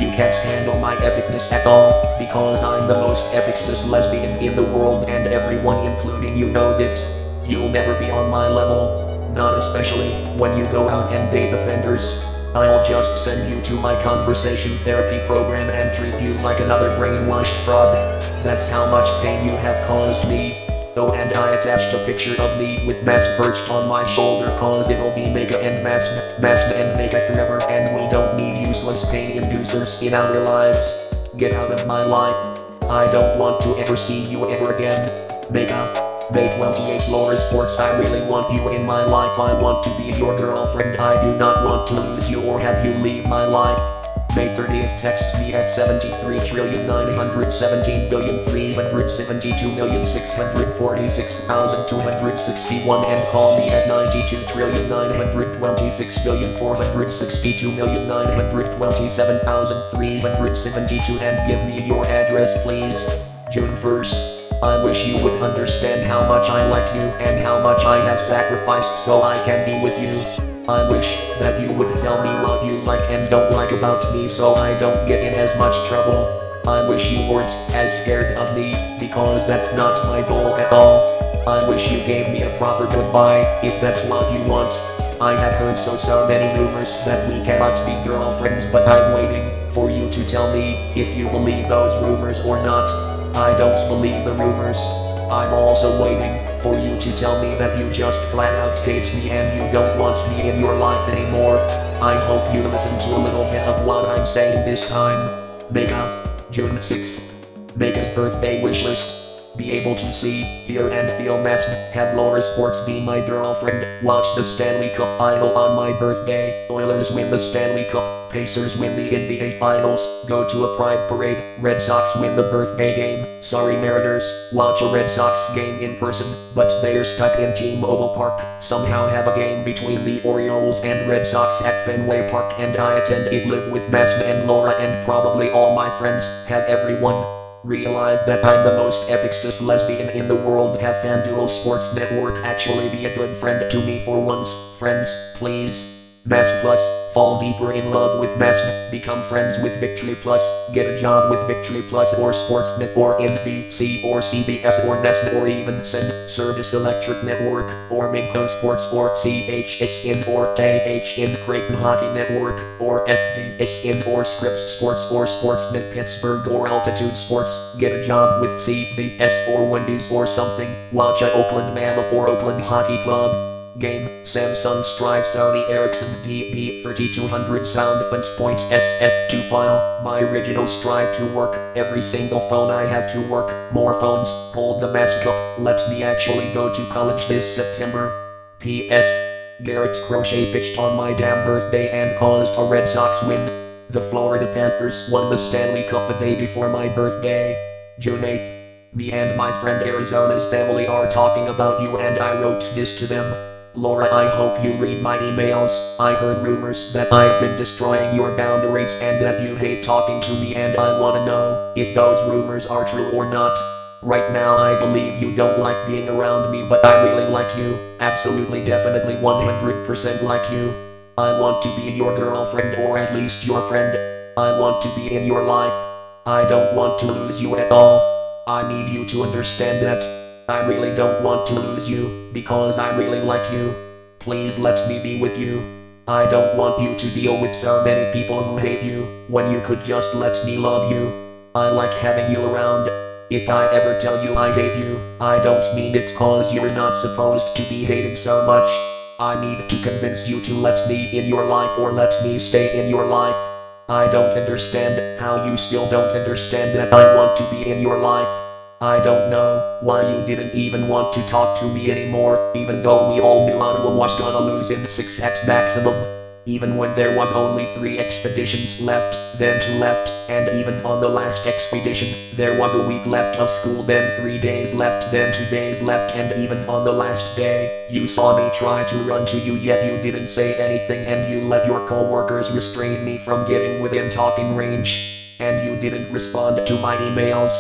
You can't handle my epicness at all, because I'm the most epic cis lesbian in the world and everyone including you knows it. You'll never be on my level, not especially when you go out and date offenders. I'll just send you to my conversation therapy program and treat you like another brainwashed fraud. That's how much pain you have caused me. Oh, and I attached a picture of me with Matt perched on my shoulder, cause it'll be Mega and Matt and Mega forever, and we don't need useless pain inducers in our lives. Get out of my life. I don't want to ever see you ever again. Mega. May 28 Laura Sports. I really want you in my life. I want to be your girlfriend. I do not want to lose you or have you leave my life. May 30th, text me at 73,917,372,646,261 and call me at 92,926,462,927,372 and give me your address, please. June 1st. I wish you would understand how much I like you and how much I have sacrificed so I can be with you. I wish that you would tell me what you like and don't like about me so I don't get in as much trouble. I wish you weren't as scared of me, because that's not my goal at all. I wish you gave me a proper goodbye, if that's what you want. I have heard so many rumors that we cannot be girlfriends, but I'm waiting for you to tell me if you believe those rumors or not. I don't believe the rumors. I'm also waiting for you to tell me that you just flat out hate me and you don't want me in your life anymore. I hope you listen to a little bit of what I'm saying this time. Mega, June 6th. Mega's birthday wish list. Be able to see, hear and feel Matt. Have Laura Sports be my girlfriend. Watch the Stanley Cup final on my birthday. Oilers win the Stanley Cup. Pacers win the NBA Finals. Go to a pride parade. Red Sox win the birthday game. Sorry Mariners, watch a Red Sox game in person, but they're stuck in T-Mobile Park. Somehow have a game between the Orioles and Red Sox at Fenway Park and I attend it live with Matt and Laura and probably all my friends. Have everyone realize that I'm the most epic cis lesbian in the world. Have FanDuel Sports Network actually be a good friend to me for once. Friends, please. Match Plus, fall deeper in love with Match, become friends with Victory Plus, get a job with Victory Plus or Sportsnet or NBC or CBS or NESN or even Send Service Electric Network or Minko Sports or CHSN or KHN Creighton Hockey Network or FDSN or Scripps Sports or Sportsnet Pittsburgh or Altitude Sports, get a job with CBS or Wendy's or something, watch a Oakland Mammoth or Oakland Hockey Club game, Samsung Strive Sony Ericsson DB3200 sound font point SF2 file, my original Strive to work, every single phone I have to work, more phones, hold the mask up, let me actually go to college this September. P.S. Garrett Crochet pitched on my damn birthday and caused a Red Sox win. The Florida Panthers won the Stanley Cup the day before my birthday, June 8th. Me and my friend Arizona's family are talking about you and I wrote this to them. Laura, I hope you read my emails. I heard rumors that I've been destroying your boundaries and that you hate talking to me and I wanna know if those rumors are true or not. Right now I believe you don't like being around me, but I really like you. Absolutely, definitely 100% like you. I want to be your girlfriend or at least your friend. I want to be in your life. I don't want to lose you at all. I need you to understand that. I really don't want to lose you, because I really like you. Please let me be with you. I don't want you to deal with so many people who hate you, when you could just let me love you. I like having you around. If I ever tell you I hate you, I don't mean it cause you're not supposed to be hating so much. I need to convince you to let me in your life or let me stay in your life. I don't understand how you still don't understand that I want to be in your life. I don't know why you didn't even want to talk to me anymore, even though we all knew Ottawa was gonna lose in 6 at maximum. Even when there was only 3 expeditions left, then 2 left, and even on the last expedition, there was a week left of school, then 3 days left, then 2 days left, and even on the last day, you saw me try to run to you yet you didn't say anything and you let your co-workers restrain me from getting within talking range. And you didn't respond to my emails.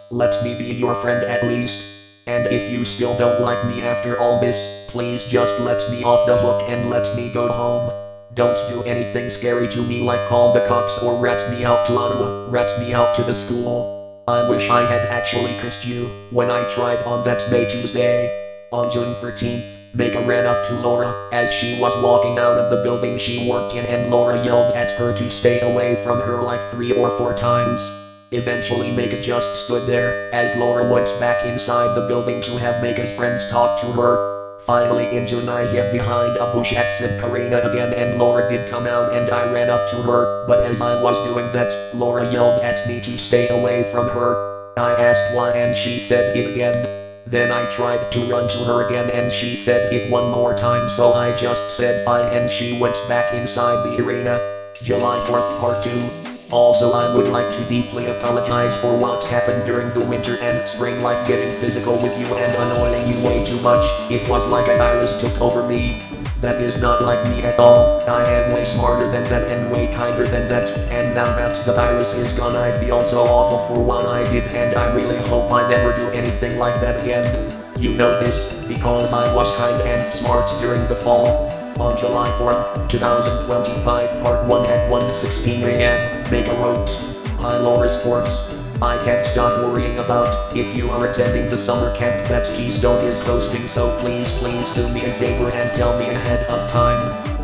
Let me be your friend at least. And if you still don't like me after all this, please just let me off the hook and let me go home. Don't do anything scary to me like call the cops or rat me out to Ottawa, rat me out to the school. I wish I had actually kissed you when I tried on that May Tuesday. On June 13th, Mega ran up to Laura as she was walking out of the building she worked in and Laura yelled at her to stay away from her like 3 or 4 times. Eventually Mega just stood there as Laura went back inside the building to have Mega's friends talk to her. Finally in June I hid behind a bush at said Karina again and Laura did come out and I ran up to her, but as I was doing that, Laura yelled at me to stay away from her. I asked why and she said it again. Then I tried to run to her again and she said it one more time, so I just said bye and she went back inside the arena. July 4th Part 2. Also I would like to deeply apologize for what happened during the winter and spring, like getting physical with you and annoying you way too much. It was like a virus took over me. That is not like me at all. I am way smarter than that and way kinder than that, and now that the virus is gone I feel so awful for what I did and I really hope I never do anything like that again. You know this because I was kind and smart during the fall. On July 4th, 2025, Part 1 at 1:16 a.m., Mega wrote, Hi Laura Sports. I can't stop worrying about if you are attending the summer camp that Keystone is hosting, so please do me a favor and tell me ahead of time.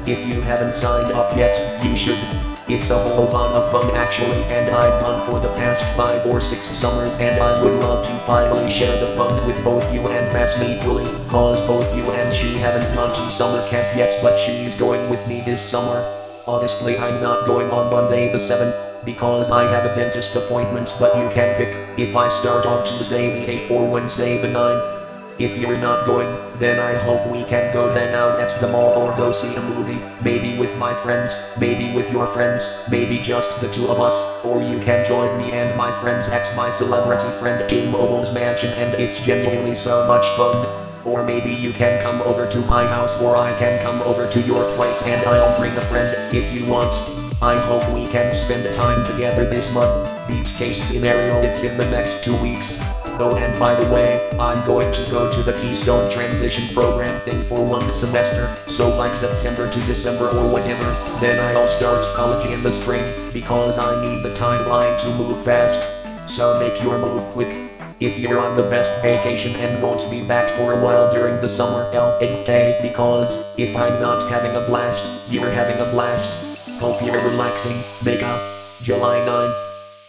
If you haven't signed up yet, you should. It's a whole lot of fun actually, and I've gone for the past 5 or 6 summers and I would love to finally share the fun with both you and Matt equally, cause both you and she haven't gone to summer camp yet but she's going with me this summer. Honestly I'm not going on Monday the 7th, because I have a dentist appointment, but you can pick if I start on Tuesday the 8th or Wednesday the 9th. If you're not going, then I hope we can go hang out at the mall or go see a movie, maybe with my friends, maybe with your friends, maybe just the 2 of us, or you can join me and my friends at my celebrity friend T-Mobile's mansion and it's genuinely so much fun. Or maybe you can come over to my house or I can come over to your place and I'll bring a friend if you want. I hope we can spend time together this month. Beat case scenario, it's in the next 2 weeks. Oh, and by the way, I'm going to go to the Keystone Transition Program thing for 1 semester, so like September to December or whatever, then I'll start college in the spring, because I need the timeline to move fast. So make your move quick. If you're on the best vacation and won't be back for a while during the summer, LAK, because if I'm not having a blast, you're having a blast. Hope you're relaxing. Mega. July 9th.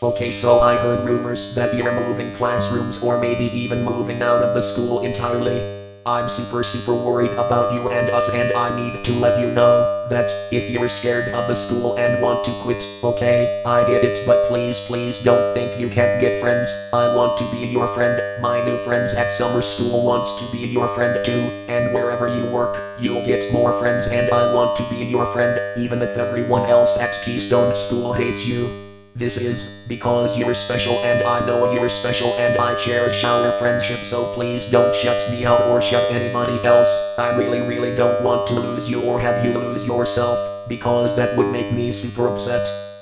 Okay, so I heard rumors that you're moving classrooms or maybe even moving out of the school entirely. I'm super worried about you and us and I need to let you know that if you're scared of the school and want to quit, okay, I get it, but please don't think you can't get friends. I want to be your friend. My new friends at summer school wants to be your friend too, and wherever you work, you'll get more friends and I want to be your friend, even if everyone else at Keystone School hates you. This is because you're special and I know you're special and I cherish our friendship, so please don't shut me out or shut anybody else. I really don't want to lose you or have you lose yourself, because that would make me super upset.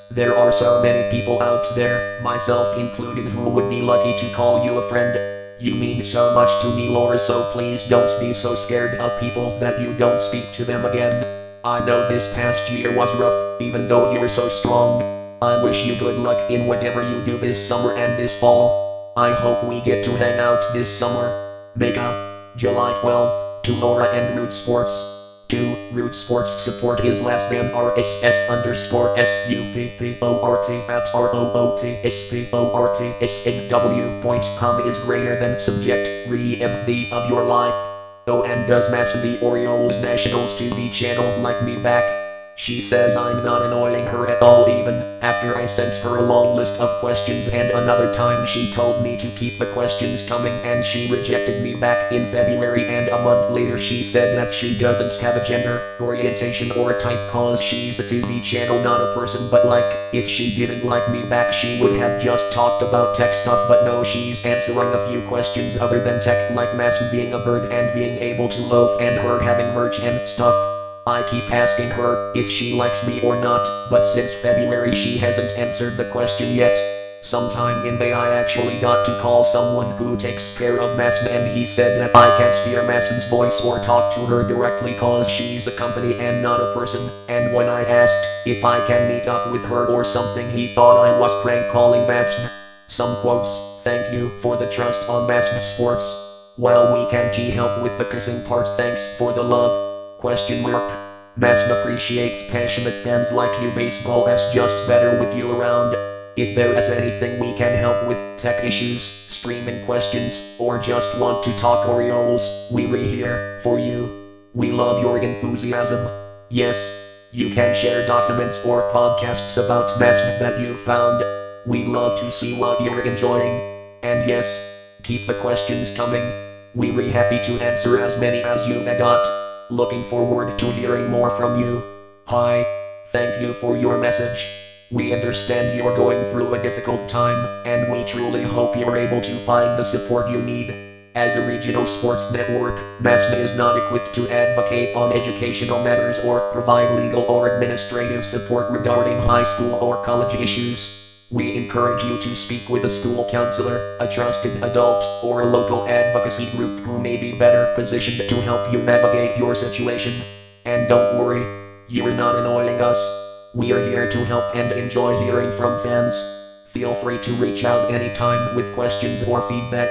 There are so many people out there, myself included, who would be lucky to call you a friend. You mean so much to me, Laura, so please don't be so scared of people that you don't speak to them again. I know this past year was rough, even though you're so strong. I wish you good luck in whatever you do this summer and this fall. I hope we get to hang out this summer. Mega. July 12th, to Laura and Root Sports. 2. Root Sports support his last name RSS_SUPPORT@ROOTSPORTSNW.com is greater than subject, re-MV of your life. Oh, and does match the Orioles Nationals TV channel like me back? She says I'm not annoying her at all even after I sent her a long list of questions, and another time she told me to keep the questions coming and she rejected me back in February, and a month later she said that she doesn't have a gender, orientation or a type cause she's a TV channel not a person, but like, if she didn't like me back she would have just talked about tech stuff, but no, she's answering a few questions other than tech, like Matson being a bird and being able to loaf and her having merch and stuff. I keep asking her if she likes me or not, but since February she hasn't answered the question yet. Sometime in May I actually got to call someone who takes care of Matson, and he said that I can't hear Matson's voice or talk to her directly cause she's a company and not a person, and when I asked if I can meet up with her or something he thought I was prank calling Matson. Some quotes: "Thank you for the trust on Matson Sports. While we can't help with the kissing part, thanks for the love. ? Matson appreciates passionate fans like you. Baseball is just better with you around. If there is anything we can help with, tech issues, streaming questions, or just want to talk Orioles, we're here for you. We love your enthusiasm. Yes, you can share documents or podcasts about Matson that you found. We'd love to see what you're enjoying. And yes, keep the questions coming. We're happy to answer as many as you've got. Looking forward to hearing more from you. Hi. Thank you for your message. We understand you're going through a difficult time, and we truly hope you're able to find the support you need. As a regional sports network, Matson is not equipped to advocate on educational matters or provide legal or administrative support regarding high school or college issues. We encourage you to speak with a school counselor, a trusted adult, or a local advocacy group who may be better positioned to help you navigate your situation. And don't worry, you're not annoying us. We are here to help and enjoy hearing from fans. Feel free to reach out anytime with questions or feedback.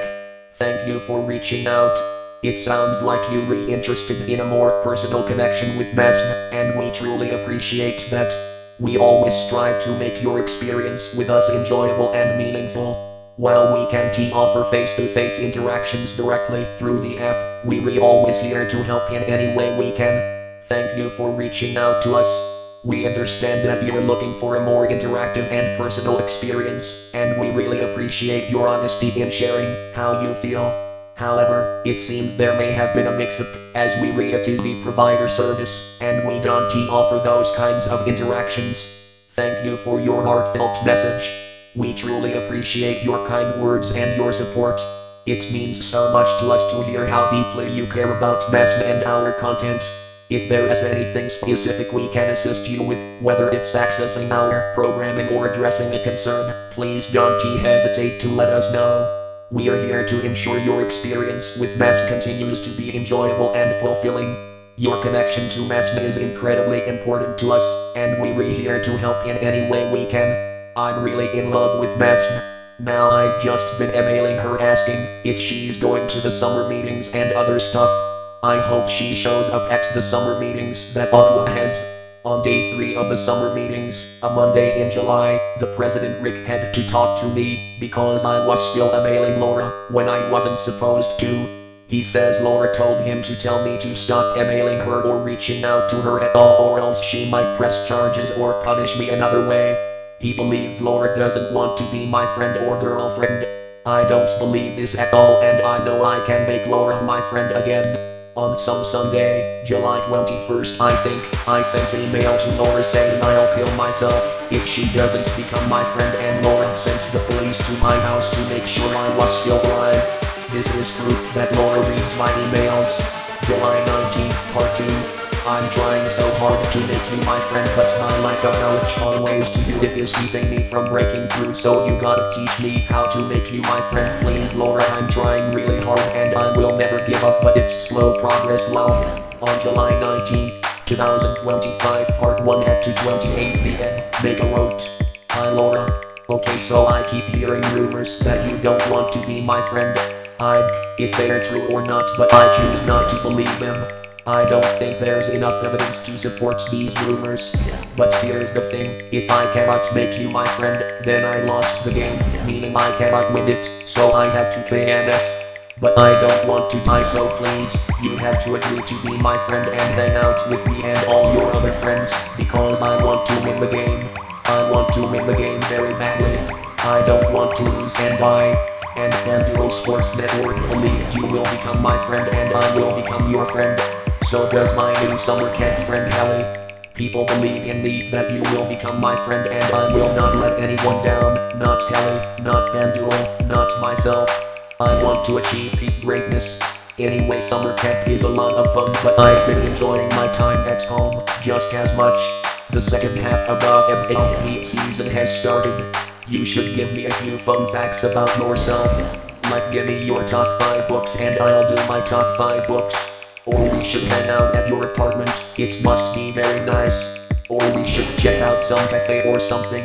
Thank you for reaching out. It sounds like you're interested in a more personal connection with Matson, and we truly appreciate that. We always strive to make your experience with us enjoyable and meaningful. While we can't offer face-to-face interactions directly through the app, we're always here to help in any way we can. Thank you for reaching out to us. We understand that you're looking for a more interactive and personal experience, and we really appreciate your honesty in sharing how you feel. However, it seems there may have been a mix-up, as we read a TV provider service, and we don't offer those kinds of interactions. Thank you for your heartfelt message. We truly appreciate your kind words and your support. It means so much to us to hear how deeply you care about Matson and our content. If there is anything specific we can assist you with, whether it's accessing our programming or addressing a concern, please don't hesitate to let us know. We are here to ensure your experience with Matson continues to be enjoyable and fulfilling. Your connection to Matson is incredibly important to us, and we're here to help in any way we can. I'm really in love with Matson. Now I've just been emailing her asking if she's going to the summer meetings and other stuff. I hope she shows up at the summer meetings that Ottawa has. On day 3 of the summer meetings, a Monday in July, the president Rick had to talk to me because I was still emailing Laura when I wasn't supposed to. He says Laura told him to tell me to stop emailing her or reaching out to her at all, or else she might press charges or punish me another way. He believes Laura doesn't want to be my friend or girlfriend. I don't believe this at all, and I know I can make Laura my friend again. On some Sunday, July 21st I think, I sent an email to Laura saying I'll kill myself if she doesn't become my friend, and Laura sent the police to my house to make sure I was still alive. This is proof that Laura reads my emails. July 19th, part 2. I'm trying so hard to make you my friend, but my lack of knowledge on ways to do it is keeping me from breaking through, so you gotta teach me how to make you my friend. Please Laura, I'm trying really hard and I will never give up, but it's slow progress love. On July 19th, 2025, part 1 at 2:28 p.m, Mega wrote, Hi Laura. Okay, so I keep hearing rumors that you don't want to be my friend. If they're true or not, but I choose not to believe them. I don't think there's enough evidence to support these rumors. But here's the thing, if I cannot make you my friend, then I lost the game, meaning I cannot win it, so I have to pay NS. But I don't want to die, so please, you have to agree to be my friend and hang out with me and all your other friends, because I want to win the game. I want to win the game very badly. I don't want to lose and die. And FanDuel Sports Network believes you will become my friend and I will become your friend. So does my new summer camp friend Hallie. People believe in me that you will become my friend and I will not let anyone down. Not Hallie, not FanDuel, not myself. I want to achieve peak greatness. Anyway, summer camp is a lot of fun, but I've been enjoying my time at home just as much. The second half of the MLB season has started. You should give me a few fun facts about yourself. Like give me your top 5 books and I'll do my top 5 books. Or we should hang out at your apartment, it must be very nice. Or we should check out some cafe or something.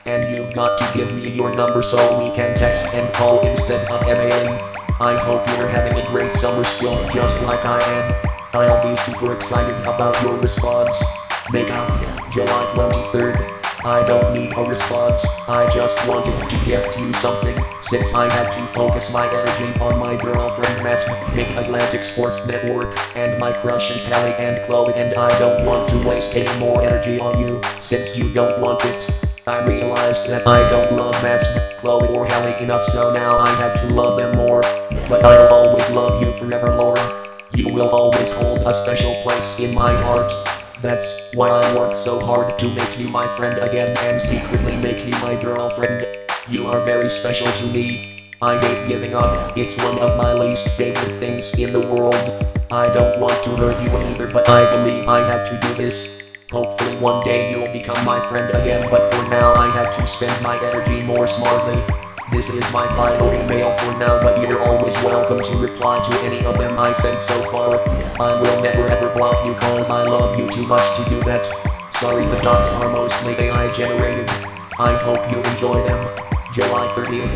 And you've got to give me your number so we can text and call instead of emailing. I hope you're having a great summer still, just like I am. I'll be super excited about your response. Make up, July 23rd. I don't need a response, I just wanted to gift you something, since I had to focus my energy on my girlfriend Matt, Mid-Atlantic Sports Network, and my crushes Hallie and Chloe, and I don't want to waste any more energy on you, since you don't want it. I realized that I don't love Matt, Chloe or Hallie enough, so now I have to love them more. But I'll always love you forever, Laura. You will always hold a special place in my heart. That's why I work so hard to make you my friend again and secretly make you my girlfriend. You are very special to me. I hate giving up, it's one of my least favorite things in the world. I don't want to hurt you either, but I believe I have to do this. Hopefully one day you'll become my friend again, but for now I have to spend my energy more smartly. This is my final email for now, but you're always welcome to reply to any of them I sent so far. I will never ever block you cause I love you too much to do that. Sorry, the docs are mostly AI generated. I hope you enjoy them. July 30th.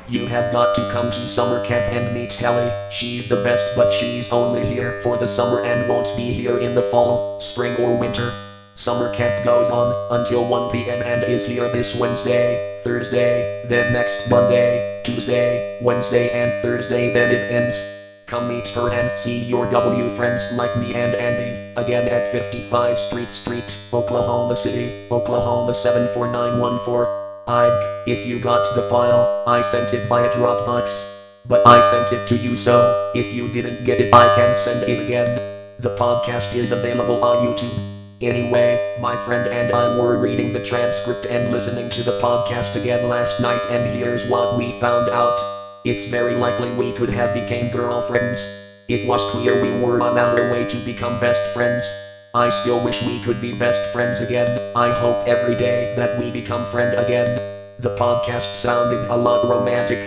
You have got to come to summer camp and meet Hallie. She's the best, but she's only here for the summer and won't be here in the fall, spring or winter. Summer camp goes on until 1 p.m. and is here this Wednesday, Thursday, then next Monday, Tuesday, Wednesday and Thursday, then it ends. Come meet her and see your W friends like me and Andy, again at 55 Street, Oklahoma City, Oklahoma 74914. If you got the file, I sent it via Dropbox. But I sent it to you, so if you didn't get it, I can send it again. The podcast is available on YouTube. Anyway, my friend and I were reading the transcript and listening to the podcast again last night, and here's what we found out. It's very likely we could have became girlfriends. It was clear we were on our way to become best friends. I still wish we could be best friends again. I hope every day that we become friend again. The podcast sounded a lot romantic.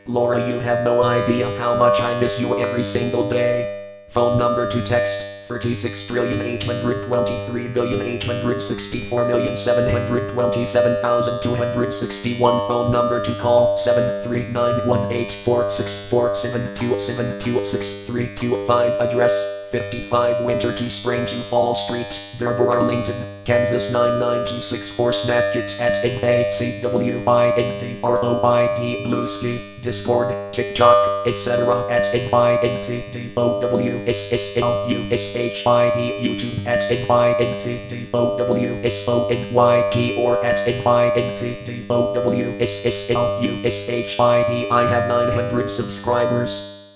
Laura, you have no idea how much I miss you every single day. Phone number to text. 36,823,864,727,261. Phone number to call 7391846472726326325. Address 55 Winter to Spring to Fall Street, Verber, Arlington, Kansas 99264. Snapchat at ACWINDROID. Bluesky, Discord, TikTok, etc. at AYNTDOWSSLUSHIE. YouTube at AYNTDOWSONYT or at AYNTDOWSSLUSHIE. I have 900 subscribers.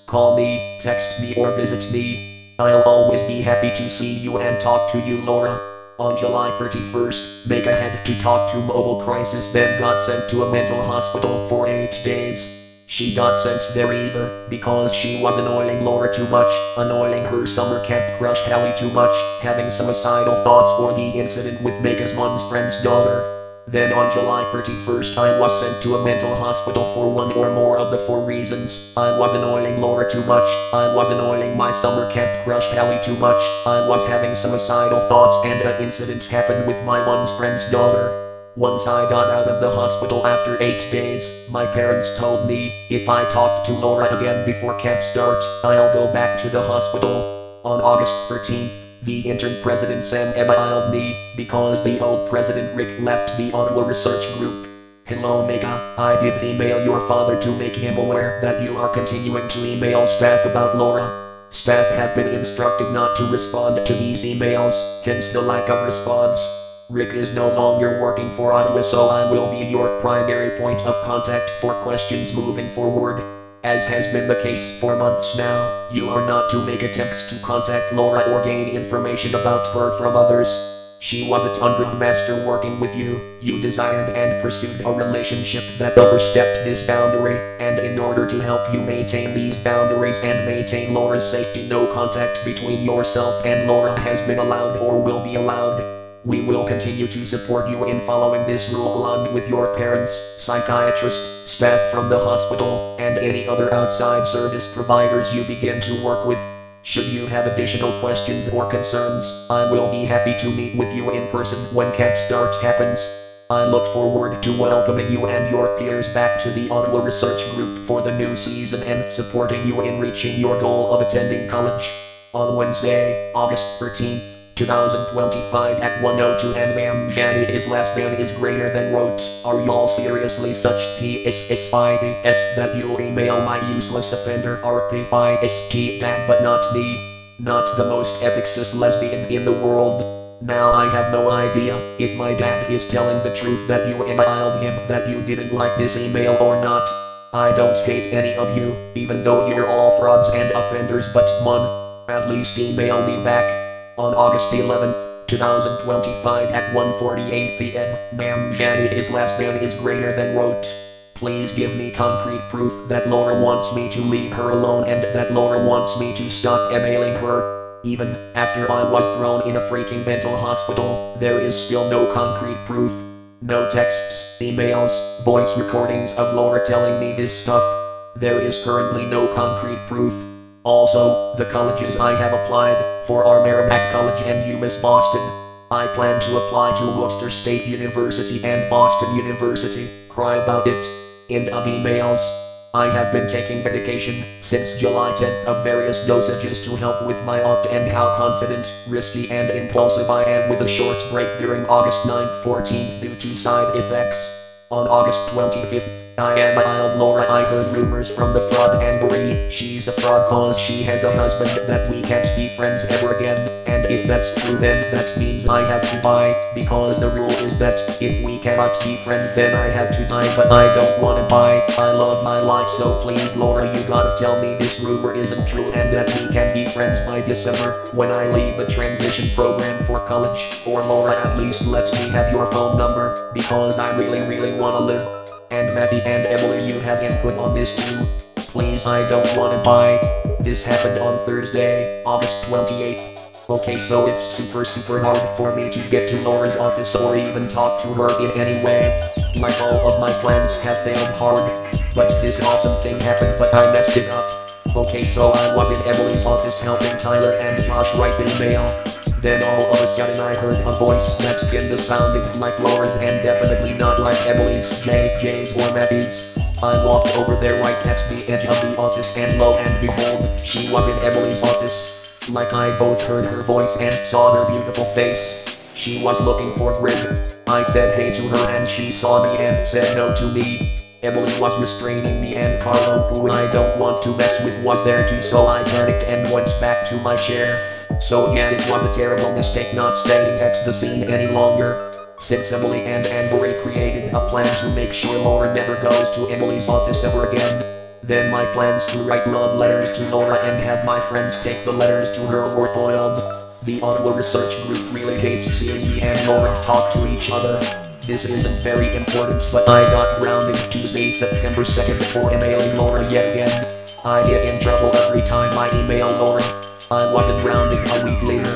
Call me, text me or visit me. I'll always be happy to see you and talk to you, Laura. On July 31st, Mega had to talk to Mobile Crisis, then got sent to a mental hospital for 8 days. She got sent there either because she was annoying Laura too much, annoying her summer camp crush Hallie too much, having suicidal thoughts, or the incident with Mega's mom's friend's daughter. Then on July 31st I was sent to a mental hospital for one or more of the 4 reasons. I was annoying Laura too much, I was annoying my summer camp crush Hallie too much, I was having suicidal thoughts, and an incident happened with my mom's friend's daughter. Once I got out of the hospital after 8 days, my parents told me if I talked to Laura again before camp starts, I'll go back to the hospital. On August 13th, the interim president Sam emailed me because the old president Rick left the Ottawa research group. Hello Mega, I did email your father to make him aware that you are continuing to email staff about Laura. Staff have been instructed not to respond to these emails, hence the lack of response. Rick is no longer working for Ottawa, so I will be your primary point of contact for questions moving forward. As has been the case for months now, you are not to make attempts to contact Laura or gain information about her from others. She wasn't under the master working with you. You desired and pursued a relationship that overstepped this boundary, and in order to help you maintain these boundaries and maintain Laura's safety, no contact between yourself and Laura has been allowed or will be allowed. We will continue to support you in following this rule along with your parents, psychiatrist, staff from the hospital, and any other outside service providers you begin to work with. Should you have additional questions or concerns, I will be happy to meet with you in person when camp start happens. I look forward to welcoming you and your peers back to the Ottawa Research Group for the new season and supporting you in reaching your goal of attending college. On Wednesday, August 13th, 2025 at 1:02 a.m. His last name is greater than wrote. Are y'all seriously such PSSIDS that you'll email my useless offender RPIST that but not me? Not the most epic cis lesbian in the world. Now I have no idea if my dad is telling the truth that you emailed him that you didn't like this email or not. I don't hate any of you, even though you're all frauds and offenders, but at least email me back. On August 11th, 2025 at 1:48 p.m. His last name is greater than wrote. Please give me concrete proof that Laura wants me to leave her alone and that Laura wants me to stop emailing her. Even after I was thrown in a freaking mental hospital, there is still no concrete proof. No texts, emails, voice recordings of Laura telling me this stuff. There is currently no concrete proof. Also, the colleges I have applied for are Merrimack College and UMass Boston. I plan to apply to Worcester State University and Boston University. Cry about it. End of emails. I have been taking medication since July 10th of various dosages to help with my aunt and how confident, risky and impulsive I am with a short break during August 9th 14th due to side effects. On August 25th, I emailed Laura. I heard rumors from the fraud Anne-Marie. She's a fraud cause she has a husband that we can't be friends ever again. And if that's true, then that means I have to die, because the rule is that if we cannot be friends then I have to die, but I don't wanna die. I love my life, so please Laura, you gotta tell me this rumor isn't true and that we can be friends by December when I leave the transition program for college. Or Laura, at least let me have your phone number, because I really wanna live. And Maddie and Emily, you have input on this too. Please, I don't wanna die. This happened on Thursday, August 28th. Okay, so it's super hard for me to get to Laura's office or even talk to her in any way. Like all of my plans have failed hard. But this awesome thing happened, but I messed it up. Okay, so I was in Emily's office helping Tyler and Josh write the email. Then all of a sudden I heard a voice that kinda sounded like Laura's and definitely not like Emily's, Jay's or Maddie's. I walked over there right at the edge of the office and lo and behold, she was in Emily's office. Like I both heard her voice and saw her beautiful face. She was looking for Grid. I said hey to her and she saw me and said no to me. Emily was restraining me and Carlo, who I don't want to mess with, was there too, so I panicked and went back to my chair. So yeah, it was a terrible mistake not staying at the scene any longer. Since Emily and Anne-Marie created a plan to make sure Laura never goes to Emily's office ever again. Then my plans to write love letters to Laura and have my friends take the letters to her were foiled. The Ottawa Research Group really hates seeing me and Laura talk to each other. This isn't very important, but I got grounded Tuesday, September 2nd for emailing Laura yet again. I get in trouble every time I email Laura. I wasn't grounded a week later.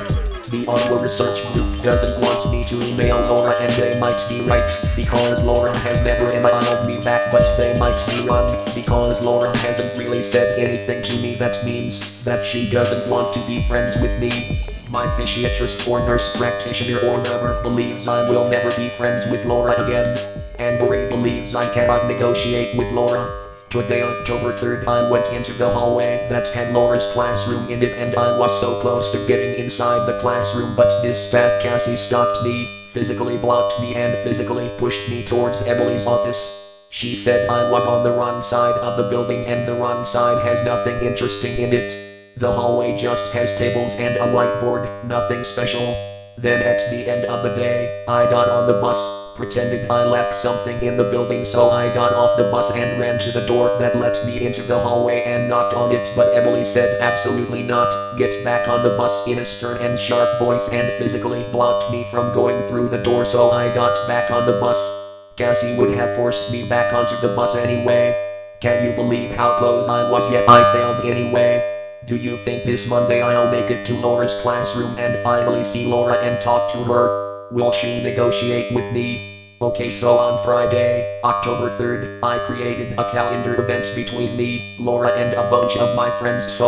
The Ottawa Research Group doesn't want me to email Laura, and they might be right, because Laura has never emailed me back, but they might be wrong, because Laura hasn't really said anything to me that means that she doesn't want to be friends with me. My physiatrist or nurse practitioner or whoever believes I will never be friends with Laura again. Anne-Marie believes I cannot negotiate with Laura. Today, October 3rd, I went into the hallway that had Laura's classroom in it, and I was so close to getting inside the classroom, but this fat Cassie stopped me, physically blocked me, and physically pushed me towards Emily's office. She said I was on the wrong side of the building, and the wrong side has nothing interesting in it. The hallway just has tables and a whiteboard, nothing special. Then at the end of the day, I got on the bus, pretended I left something in the building, so I got off the bus and ran to the door that let me into the hallway and knocked on it, but Emily said absolutely not, get back on the bus in a stern and sharp voice, and physically blocked me from going through the door, so I got back on the bus. Cassie would have forced me back onto the bus anyway. Can you believe how close I was, yet I failed anyway? Do you think this Monday I'll make it to Laura's classroom and finally see Laura and talk to her? Will she negotiate with me? Okay, so on Friday, October 3rd, I created a calendar event between me, Laura, and a bunch of my friends. So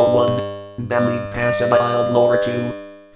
1. League Pass Emma Laura 2.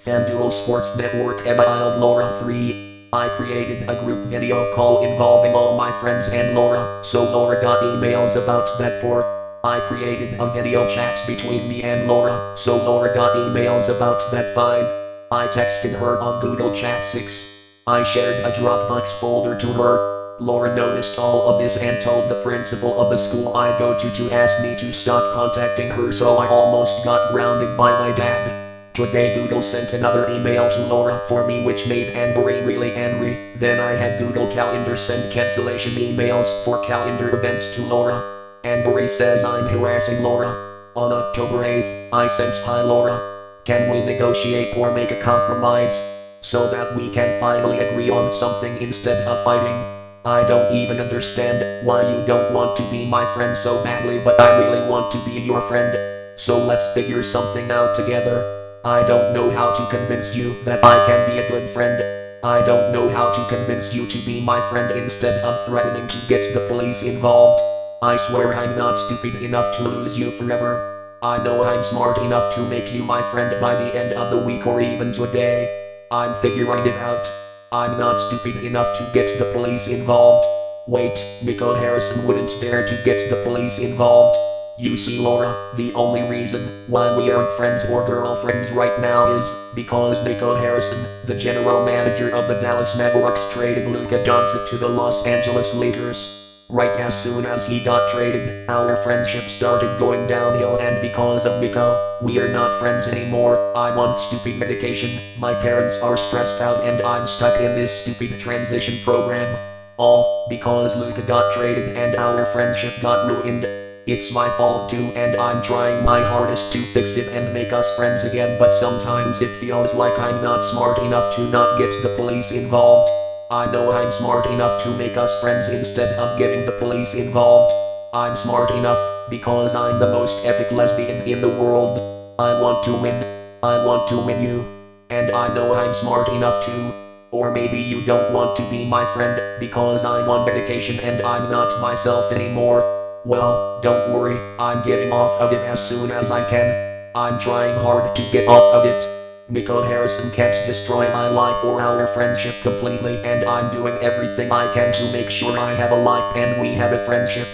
FanDuel Sports Network Emma Laura 3. I created a group video call involving all my friends and Laura, so Laura got emails about that. 4. I created a video chat between me and Laura, so Laura got emails about that. 5. I texted her on Google Chat. 6. I shared a Dropbox folder to her. Laura noticed all of this and told the principal of the school I go to ask me to stop contacting her, so I almost got grounded by my dad. Today Google sent another email to Laura for me, which made Anne-Marie really angry. Then I had Google Calendar send cancellation emails for calendar events to Laura. Anne-Marie says I'm harassing Laura. On October 8th, I sent, hi Laura. Can we negotiate or make a compromise, so that we can finally agree on something instead of fighting? I don't even understand why you don't want to be my friend so badly, but I really want to be your friend. So let's figure something out together. I don't know how to convince you that I can be a good friend. I don't know how to convince you to be my friend instead of threatening to get the police involved. I swear I'm not stupid enough to lose you forever. I know I'm smart enough to make you my friend by the end of the week or even today. I'm figuring it out. I'm not stupid enough to get the police involved. Wait, Miko Harrison wouldn't dare to get the police involved. You see, Laura, the only reason why we aren't friends or girlfriends right now is because Miko Harrison, the general manager of the Dallas Mavericks, traded Luka Doncic to the Los Angeles Lakers. Right as soon as he got traded, our friendship started going downhill, and because of Miko, we are not friends anymore. I'm on stupid medication, my parents are stressed out, and I'm stuck in this stupid transition program. All because Luka got traded and our friendship got ruined. It's my fault too, and I'm trying my hardest to fix it and make us friends again, but sometimes it feels like I'm not smart enough to not get the police involved. I know I'm smart enough to make us friends instead of getting the police involved. I'm smart enough because I'm the most epic lesbian in the world. I want to win. I want to win you. And I know I'm smart enough too. Or maybe you don't want to be my friend because I'm on medication and I'm not myself anymore. Well, don't worry, I'm getting off of it as soon as I can. I'm trying hard to get off of it. Miko Harrison can't destroy my life or our friendship completely, and I'm doing everything I can to make sure I have a life and we have a friendship.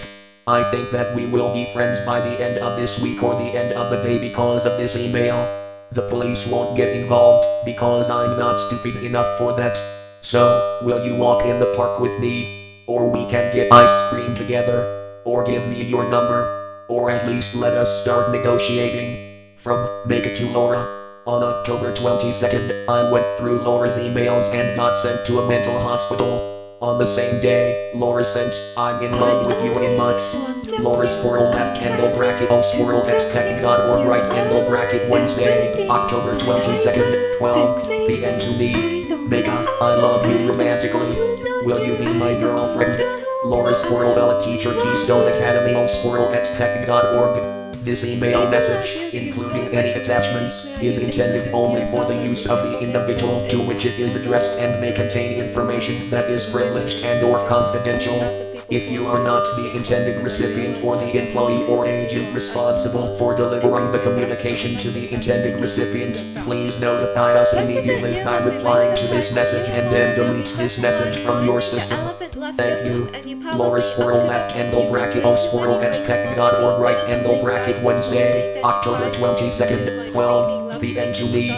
I think that we will be friends by the end of this week or the end of the day because of this email. The police won't get involved because I'm not stupid enough for that. So, will you walk in the park with me? Or we can get ice cream together? Or give me your number? Or at least let us start negotiating. From Make It to Laura. On October 22nd, I went through Laura's emails and got sent to a mental hospital. On the same day, Laura sent, I'm in love with you in months. Laura swirl left angle bracket on swirl at tech.org right angle bracket Wednesday, October 22nd, 12 p.m. to me. Mega, I love you romantically. Will you be my girlfriend? Laura swirl teacher Keystone Academy on swirl at tech.org. This email message, including any attachments, is intended only for the use of the individual to which it is addressed and may contain information that is privileged and/or confidential. If you are not the intended recipient or the employee or agent responsible for delivering the communication to the intended recipient, please notify us immediately by replying to this message and then delete this message from your system. Thank you. Laura Swirl left angle bracket O swirl at peck.org right angle bracket Wednesday, October 22nd, 12 p.m. to me.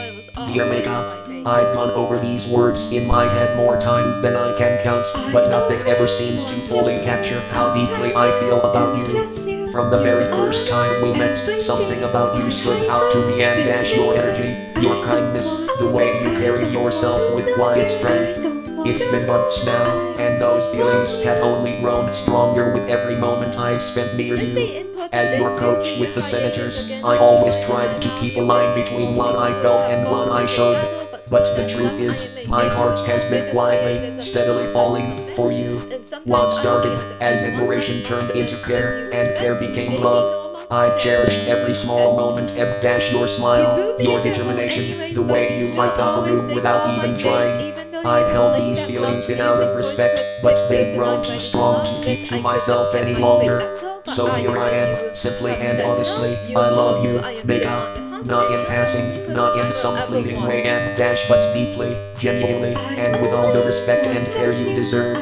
Dear Mega, I've gone over these words in my head more times than I can count, but nothing ever seems to fully capture how deeply I feel about you. From the very first time we met, something about you stood out to me, and as your energy, your kindness, the way you carry yourself with quiet strength. It's been months now, and those feelings have only grown stronger with every moment I've spent near you. As your coach with the Senators, I always tried to keep a line between what I felt and what I showed. But the truth is, my heart has been quietly, steadily falling for you. What started as admiration turned into care, and care became love. I've cherished every small moment, your smile, your determination, the way you light up a room without even trying. I've held these feelings in out of respect, but they've grown too strong to keep to myself any longer. So here I am, simply and honestly, I love you, Mega. Not in passing, not in some fleeting way but deeply, genuinely, and with all the respect and care you deserve.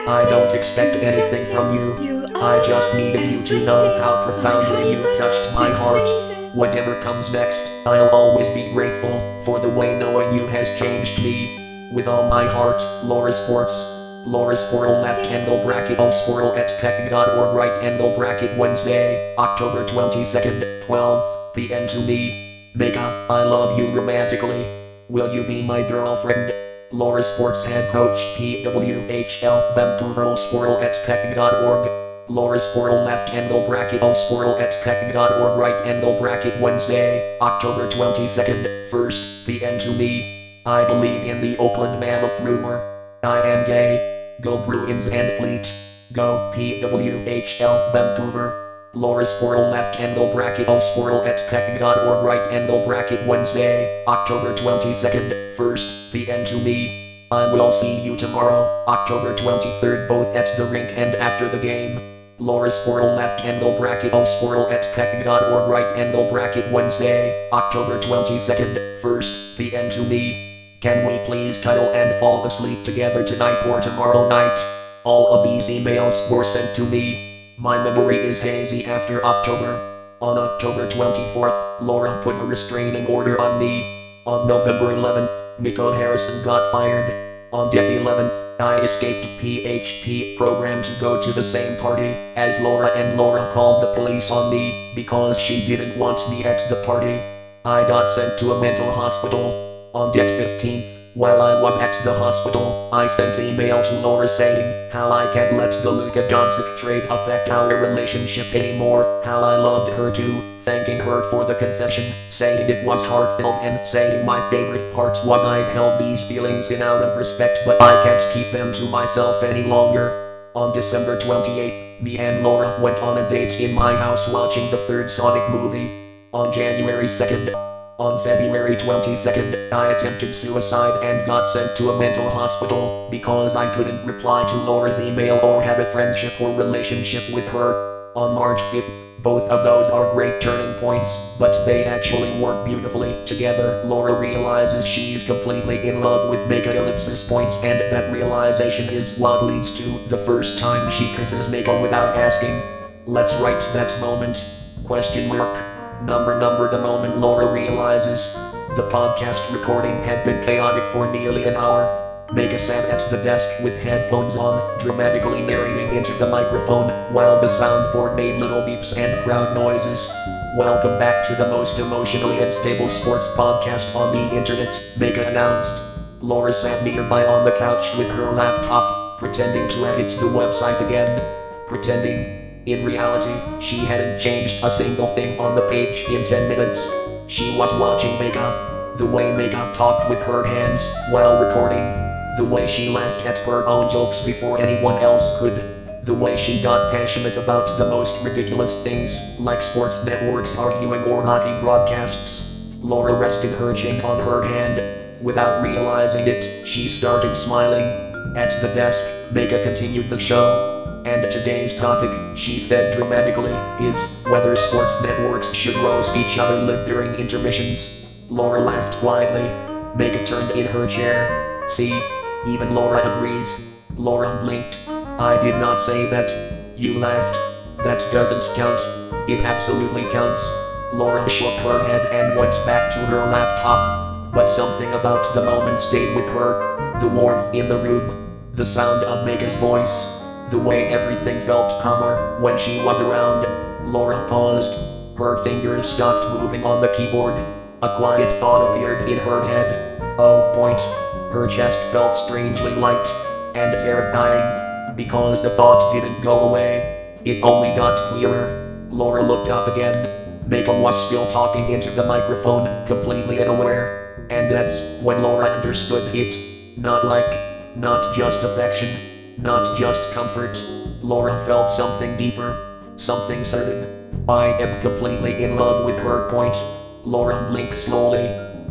I don't expect anything from you. I just needed you to know how profoundly you touched my heart. Whatever comes next, I'll always be grateful for the way knowing you has changed me. With all my heart, Laura Sports. Laura Swirl left angle bracket O swirl at peck.org right angle bracket Wednesday, October 22nd, 12 p.m. to me. Mega, I love you romantically. Will you be my girlfriend? Laura Sports head coach PWHL Vancouver swirl at peck.org. Laura Swirl left angle bracket O swirl at peck.org right angle bracket Wednesday, October 22nd, 1st p.m. to me. I believe in the Oakland Mammoth rumor. I am gay. Go Bruins and Fleet. Go PWHL Vancouver. Laura Swirl left angle bracket O swirl at peck.org right angle bracket Wednesday, October 22nd, 1st p.m. to me. I will see you tomorrow, October 23rd, both at the rink and after the game. Laura Swirl left angle bracket O swirl at peck.org right angle bracket Wednesday, October 22nd, 1st p.m. to me. Can we please cuddle and fall asleep together tonight or tomorrow night? All of these emails were sent to me. My memory is hazy after October. On October 24th, Laura put a restraining order on me. On November 11th, Nico Harrison got fired. On Dec 11th, I escaped PHP program to go to the same party, as Laura called the police on me, because she didn't want me at the party. I got sent to a mental hospital. On Dec 15th, while I was at the hospital, I sent an email to Laura saying how I can't let the Luka Doncic trade affect our relationship anymore, how I loved her too, thanking her for the confession, saying it was heartfelt, and saying my favorite part was I'd held these feelings in out of respect, but I can't keep them to myself any longer. On December 28th, me and Laura went on a date in my house watching the third Sonic movie. On January 2nd, on February 22nd, I attempted suicide and got sent to a mental hospital because I couldn't reply to Laura's email or have a friendship or relationship with her. On March 5th, both of those are great turning points, but they actually work beautifully together. Laura realizes she's completely in love with Mega ellipsis points, and that realization is what leads to the first time she kisses Mega without asking. Let's write that moment. Question mark. Number the moment Laura realizes. The podcast recording had been chaotic for nearly an hour. Mega sat at the desk with headphones on, dramatically narrating into the microphone, while the soundboard made little beeps and crowd noises. Welcome back to the most emotionally unstable sports podcast on the internet, Mega announced. Laura sat nearby on the couch with her laptop, pretending to edit the website again. Pretending. In reality, she hadn't changed a single thing on the page in 10 minutes. She was watching Mega. The way Mega talked with her hands while recording. The way she laughed at her own jokes before anyone else could. The way she got passionate about the most ridiculous things, like sports networks arguing or hockey broadcasts. Laura rested her chin on her hand. Without realizing it, she started smiling. At the desk, Mega continued the show. And today's topic, she said dramatically, is whether sports networks should roast each other live during intermissions. Laura laughed quietly. Mega turned in her chair. See? Even Laura agrees. Laura blinked. I did not say that. You laughed. That doesn't count. It absolutely counts. Laura shook her head and went back to her laptop. But something about the moment stayed with her. The warmth in the room. The sound of Mega's voice. The way everything felt calmer when she was around. Laura paused. Her fingers stopped moving on the keyboard. A quiet thought appeared in her head. Oh, point. Her chest felt strangely light and terrifying because the thought didn't go away. It only got clearer. Laura looked up again. Mega was still talking into the microphone, completely unaware. And that's when Laura understood it. Not just affection, not just comfort. Laura felt something deeper, something certain. I am completely in love with her, point. Laura blinked slowly.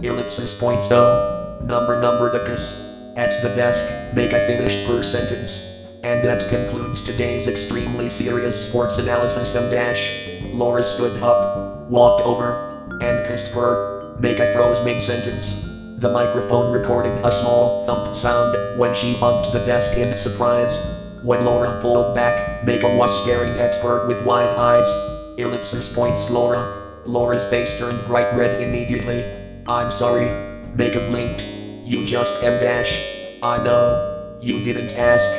Ellipsis point so. Number Ducks. At the desk, Mega finished her sentence. And that concludes today's extremely serious sports analysis and dash. Laura stood up, walked over, and kissed her. Mega froze mid-sentence. The microphone recorded a small thump sound when she bumped the desk in surprise. When Laura pulled back, Mega was staring at her with wide eyes. Ellipsis points Laura. Laura's face turned bright red immediately. I'm sorry. Mega blinked. You just dash. I know. You didn't ask.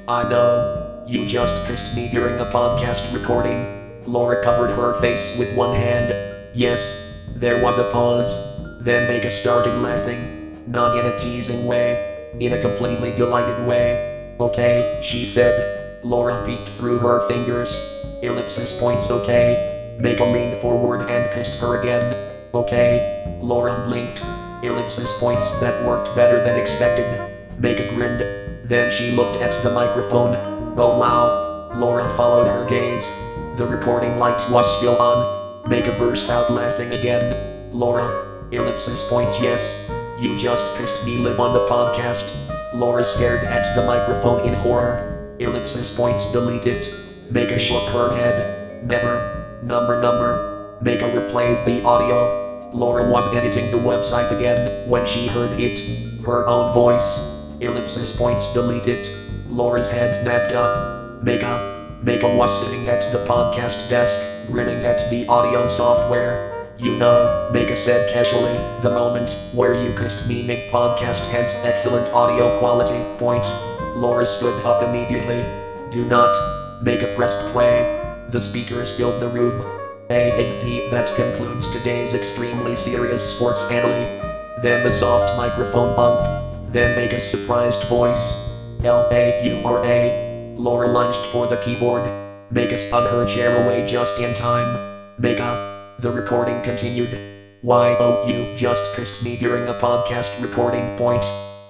I know. You just kissed me during a podcast recording. Laura covered her face with one hand. Yes. There was a pause. Then Mega started laughing. Not in a teasing way. In a completely delighted way. Okay, she said. Laura peeked through her fingers. Ellipsis points okay. Mega leaned forward and kissed her again. Okay. Laura blinked. Ellipsis points that worked better than expected. Mega grinned. Then she looked at the microphone. Oh wow. Laura followed her gaze. The recording light was still on. Mega burst out laughing again. Laura. Ellipsis points yes. You just kissed me live on the podcast. Laura stared at the microphone in horror. Ellipsis points delete it. Mega shook her head. Never. Number. Mega replays the audio. Laura was editing the website again when she heard it. Her own voice. Ellipsis points delete it. Laura's head snapped up. Mega was sitting at the podcast desk, grinning at the audio software. You know, Mega said casually, the moment where you kissed me mid-podcast has excellent audio quality, point. Laura stood up immediately. Do not. Mega pressed play. The speakers filled the room. That concludes today's extremely serious sports analysis. Then the soft microphone bump. Then Mega's surprised voice. Laura. Laura lunged for the keyboard. Mega spun her chair away just in time. Mega. The recording continued. Why you just kissed me during a podcast recording, point.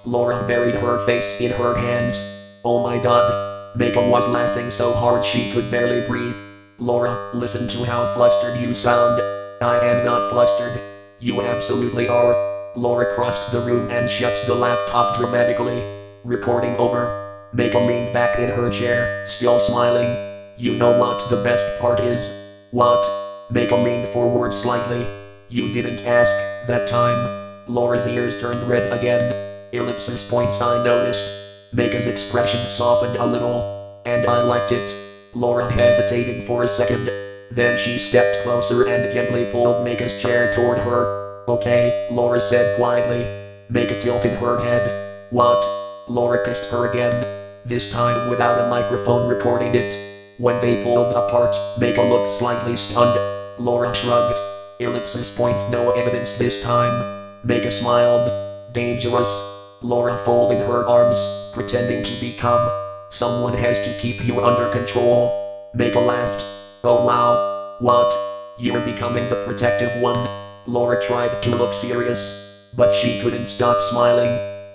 Laura buried her face in her hands. Oh my god. Mega was laughing so hard she could barely breathe. Laura, listen to how flustered you sound. I am not flustered. You absolutely are. Laura crossed the room and shut the laptop dramatically. Recording over. Mega leaned back in her chair, still smiling. You know what the best part is? What? Mega leaned forward slightly. You didn't ask, that time. Laura's ears turned red again. Ellipsis points I noticed. Mega's expression softened a little. And I liked it. Laura hesitated for a second. Then she stepped closer and gently pulled Mega's chair toward her. Okay, Laura said quietly. Mega tilted her head. What? Laura kissed her again. This time without a microphone recording it. When they pulled apart, Mega looked slightly stunned. Laura shrugged. Ellipsis points no evidence this time. Mega smiled. Dangerous. Laura folded her arms, pretending to be calm. Someone has to keep you under control. Mega laughed. Oh wow. What? You're becoming the protective one. Laura tried to look serious, but she couldn't stop smiling.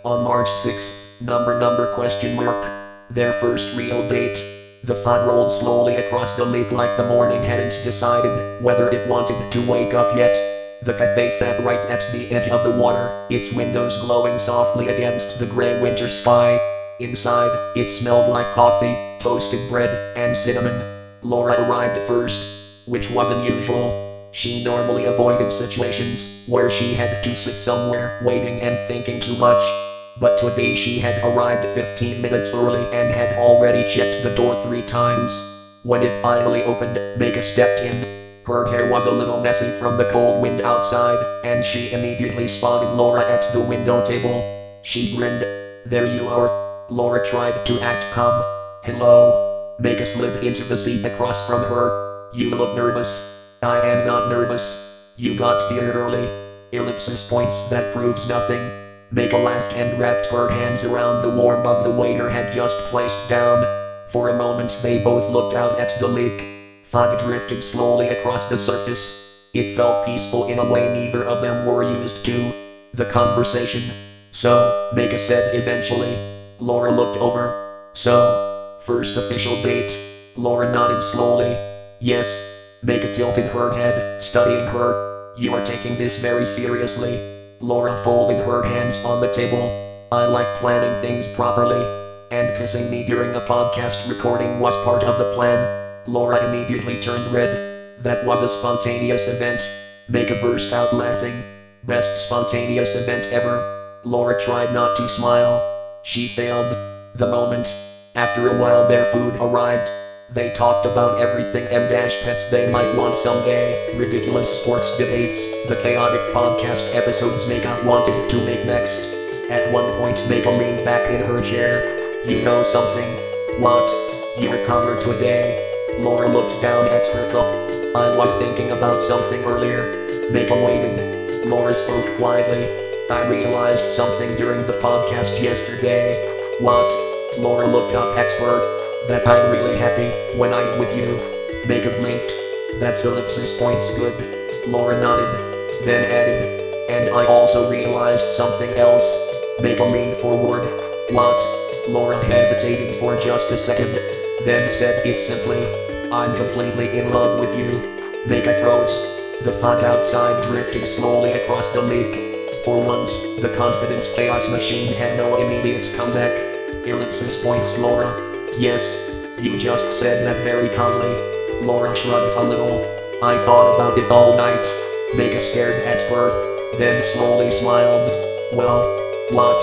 On March 6th, number question mark. Their first real date. The thought rolled slowly across the lake like the morning hadn't decided whether it wanted to wake up yet. The cafe sat right at the edge of the water, its windows glowing softly against the gray winter sky. Inside, it smelled like coffee, toasted bread, and cinnamon. Laura arrived first, which was unusual. She normally avoided situations where she had to sit somewhere waiting and thinking too much. But today she had arrived 15 minutes early and had already checked the door 3 times. When it finally opened, Mega stepped in. Her hair was a little messy from the cold wind outside, and she immediately spotted Laura at the window table. She grinned. "There you are." Laura tried to act calm. "Hello." Mega slid into the seat across from her. "You look nervous." "I am not nervous. You got here early." That proves nothing. Mega laughed and wrapped her hands around the warm mug the waiter had just placed down. For a moment they both looked out at the lake. Fog drifted slowly across the surface. It felt peaceful in a way neither of them were used to. The conversation. "So," Mega said eventually. Laura looked over. "So, first official date?" Laura nodded slowly. "Yes." Mega tilted her head, studying her. "You are taking this very seriously." Laura folded her hands on the table. "I like planning things properly. And kissing me during a podcast recording was part of the plan." Laura immediately turned red. "That was a spontaneous event." Mega burst out laughing. "Best spontaneous event ever." Laura tried not to smile. She failed. The moment. After a while their food arrived. They talked about everything pets they might want someday, ridiculous sports debates, the chaotic podcast episodes Mega wanted to make next. At one point Mega leaned back in her chair. "You know something?" "What?" "You recovered today." Laura looked down at her cup. "I was thinking about something earlier." Mega waited. Laura spoke quietly. "I realized something during the podcast yesterday." "What?" Laura looked up at her. "That I'm really happy when I'm with you." Mega blinked. "That's good." Laura nodded, then added, "And I also realized something else." Mega leaned forward. "What?" Laura hesitated for just a second, then said it simply. "I'm completely in love with you." Mega froze. The fog outside drifted slowly across the lake. For once, the confident chaos machine had no immediate comeback. Laura. "Yes, you just said that very calmly." Laura shrugged a little. "I thought about it all night." Mega stared at her, then slowly smiled. "Well, what?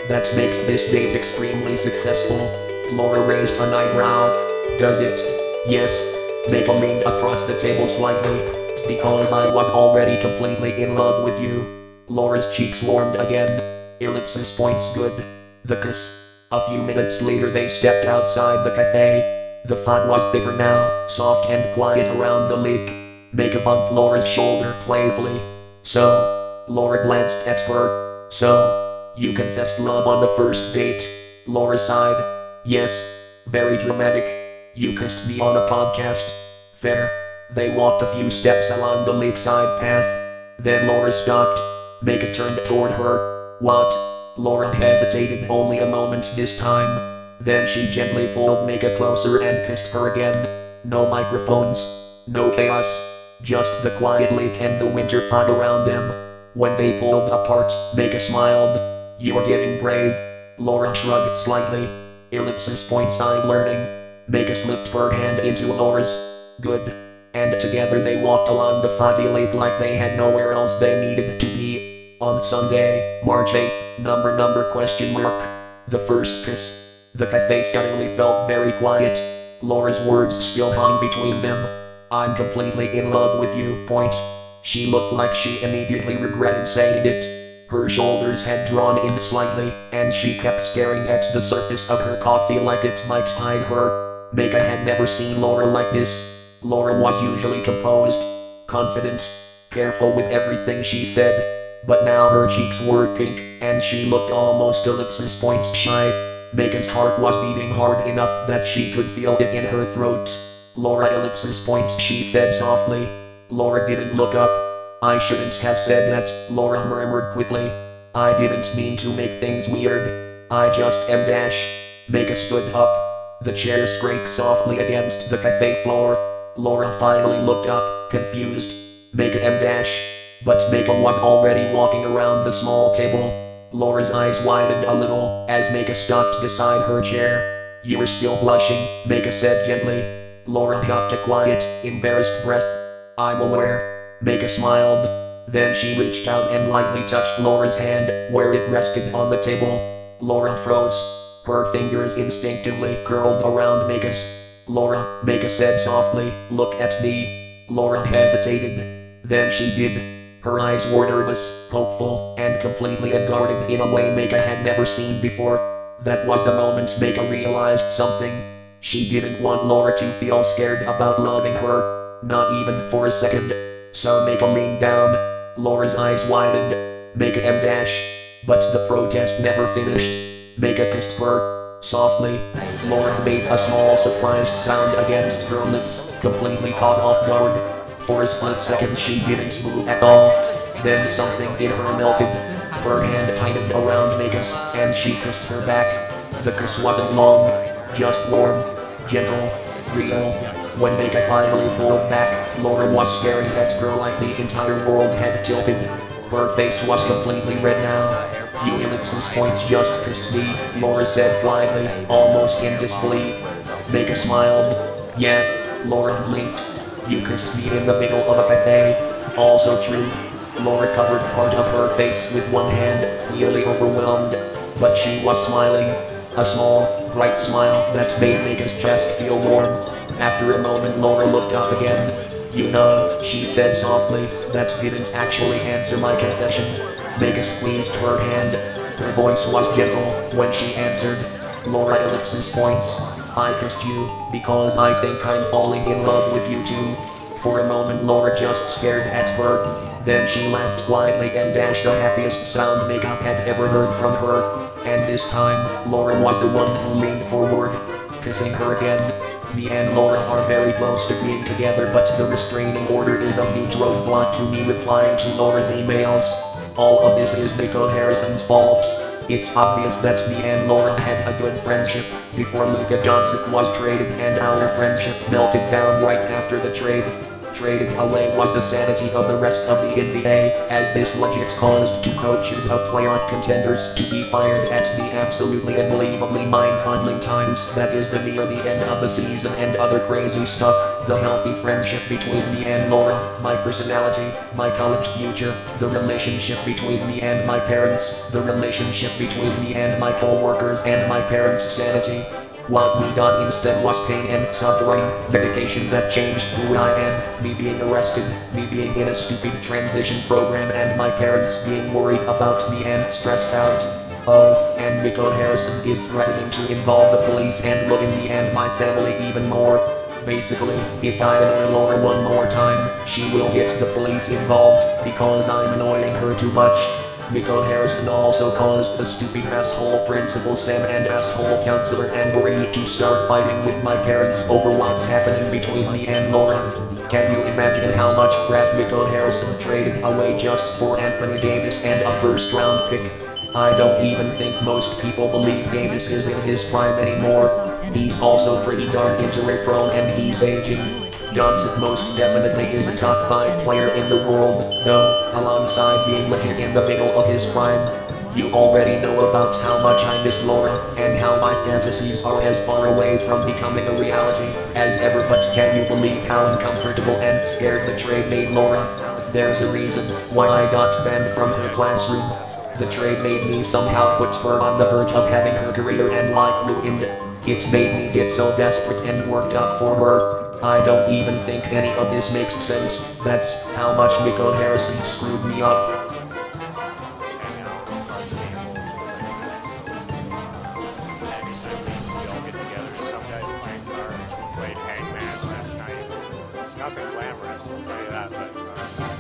That makes this date extremely successful." Laura raised an eyebrow. "Does it?" "Yes." Mega leaned across the table slightly. "Because I was already completely in love with you." Laura's cheeks warmed again. Good. The kiss. A few minutes later they stepped outside the cafe. The fog was thicker now, soft and quiet around the lake. Mega bumped Laura's shoulder playfully. "So?" Laura glanced at her. "So? You confessed love on the first date?" Laura sighed. "Yes. Very dramatic. You kissed me on a podcast." "Fair." They walked a few steps along the lakeside path. Then Laura stopped. Mega turned toward her. "What?" Laura hesitated only a moment this time. Then she gently pulled Mega closer and kissed her again. No microphones, no chaos, just the quiet lake and the winter fog around them. When they pulled apart, Mega smiled. "You're getting brave." Laura shrugged slightly. I'm learning. Mega slipped her hand into Laura's. "Good." And together they walked along the foggy lake like they had nowhere else they needed to be. On Sunday, March 8th, the first kiss. The cafe suddenly felt very quiet. Laura's words still hung between them. "I'm completely in love with you. She looked like she immediately regretted saying it. Her shoulders had drawn in slightly, and she kept staring at the surface of her coffee like it might hide her. Mega had never seen Laura like this. Laura was usually composed, confident, careful with everything she said. But now her cheeks were pink, and she looked almost shy. Mega's heart was beating hard enough that she could feel it in her throat. "Laura she said softly. Laura didn't look up. "I shouldn't have said that," Laura murmured quickly. "I didn't mean to make things weird. I just am dash." Mega stood up. The chair scraped softly against the cafe floor. Laura finally looked up, confused. Mega M dash. But Mega was already walking around the small table. Laura's eyes widened a little as Mega stopped beside her chair. "You are still blushing," Mega said gently. Laura huffed a quiet, embarrassed breath. "I'm aware." Mega smiled. Then she reached out and lightly touched Laura's hand where it rested on the table. Laura froze. Her fingers instinctively curled around Mika's. Laura, Mika said softly, look at me. Laura hesitated. Then she did. Her eyes were nervous, hopeful, and completely unguarded in a way Mika had never seen before. That was the moment Mika realized something. She didn't want Laura to feel scared about loving her, not even for a second. So Mika leaned down. Laura's eyes widened. Mika dash. But the protest never finished. Mika kissed her softly. Laura made a small surprised sound against her lips, completely caught off guard. For a split second she didn't move at all. Then something in her melted. Her hand tightened around Mika's, and she kissed her back. The kiss wasn't long, just warm, gentle, real. When Mika finally pulled back, Laura was staring at her like the entire world had tilted. Her face was completely red now. You ellipsis points just kissed me, Laura said quietly, almost in disbelief. Mika smiled. Yeah, Laura blinked. You kissed me in the middle of a cafe. Also true. Laura covered part of her face with one hand, nearly overwhelmed. But she was smiling. A small, bright smile that made Mika's chest feel warm. After a moment Laura looked up again. You know, she said softly, that didn't actually answer my confession. Mika squeezed her hand. Her voice was gentle when she answered. Laura ellipsis points. I kissed you because I think I'm falling in love with you too. For a moment Laura just stared at her. Then she laughed quietly and dashed the happiest sound Mika had ever heard from her. And this time, Laura was the one who leaned forward, kissing her again. Me and Laura are very close to being together, but the restraining order is a huge roadblock to me replying to Laura's emails. All of this is Nico Harrison's fault. It's obvious that me and Laura had a good friendship before Luka Doncic was traded, and our friendship melted down right after the trade. Traded away was the sanity of the rest of the NBA, as this legit caused two coaches of playoff contenders to be fired at the absolutely unbelievably mind-boggling times that is the near the end of the season and other crazy stuff. The healthy friendship between me and Laura, my personality, my college future, the relationship between me and my parents, the relationship between me and my co-workers and my parents' sanity. What we got instead was pain and suffering, medication that changed who I am, me being arrested, me being in a stupid transition program and my parents being worried about me and stressed out. Oh, and Nico Harrison is threatening to involve the police and ruin me and my family even more. Basically, if I annoy Laura one more time, she will get the police involved because I'm annoying her too much. Nico Harrison also caused the stupid asshole principal Sam and asshole counselor Anne-Marie to start fighting with my parents over what's happening between me and Laura. Can you imagine how much crap Nico Harrison traded away just for Anthony Davis and a first-round pick? I don't even think most people believe Davis is in his prime anymore. He's also pretty darn injury-prone and he's aging. Doncic most definitely is a top 5 player in the world, though, alongside being legit in the middle of his prime. You already know about how much I miss Laura, and how my fantasies are as far away from becoming a reality as ever, but can you believe how uncomfortable and scared the trade made Laura? There's a reason why I got banned from her classroom. The trade made me somehow put her on the verge of having her career and life ruined. It made me get so desperate and worked up for her. I don't even think any of this makes sense. That's how much Nico Harrison screwed me up. Nothing glamorous, I'll tell you that, but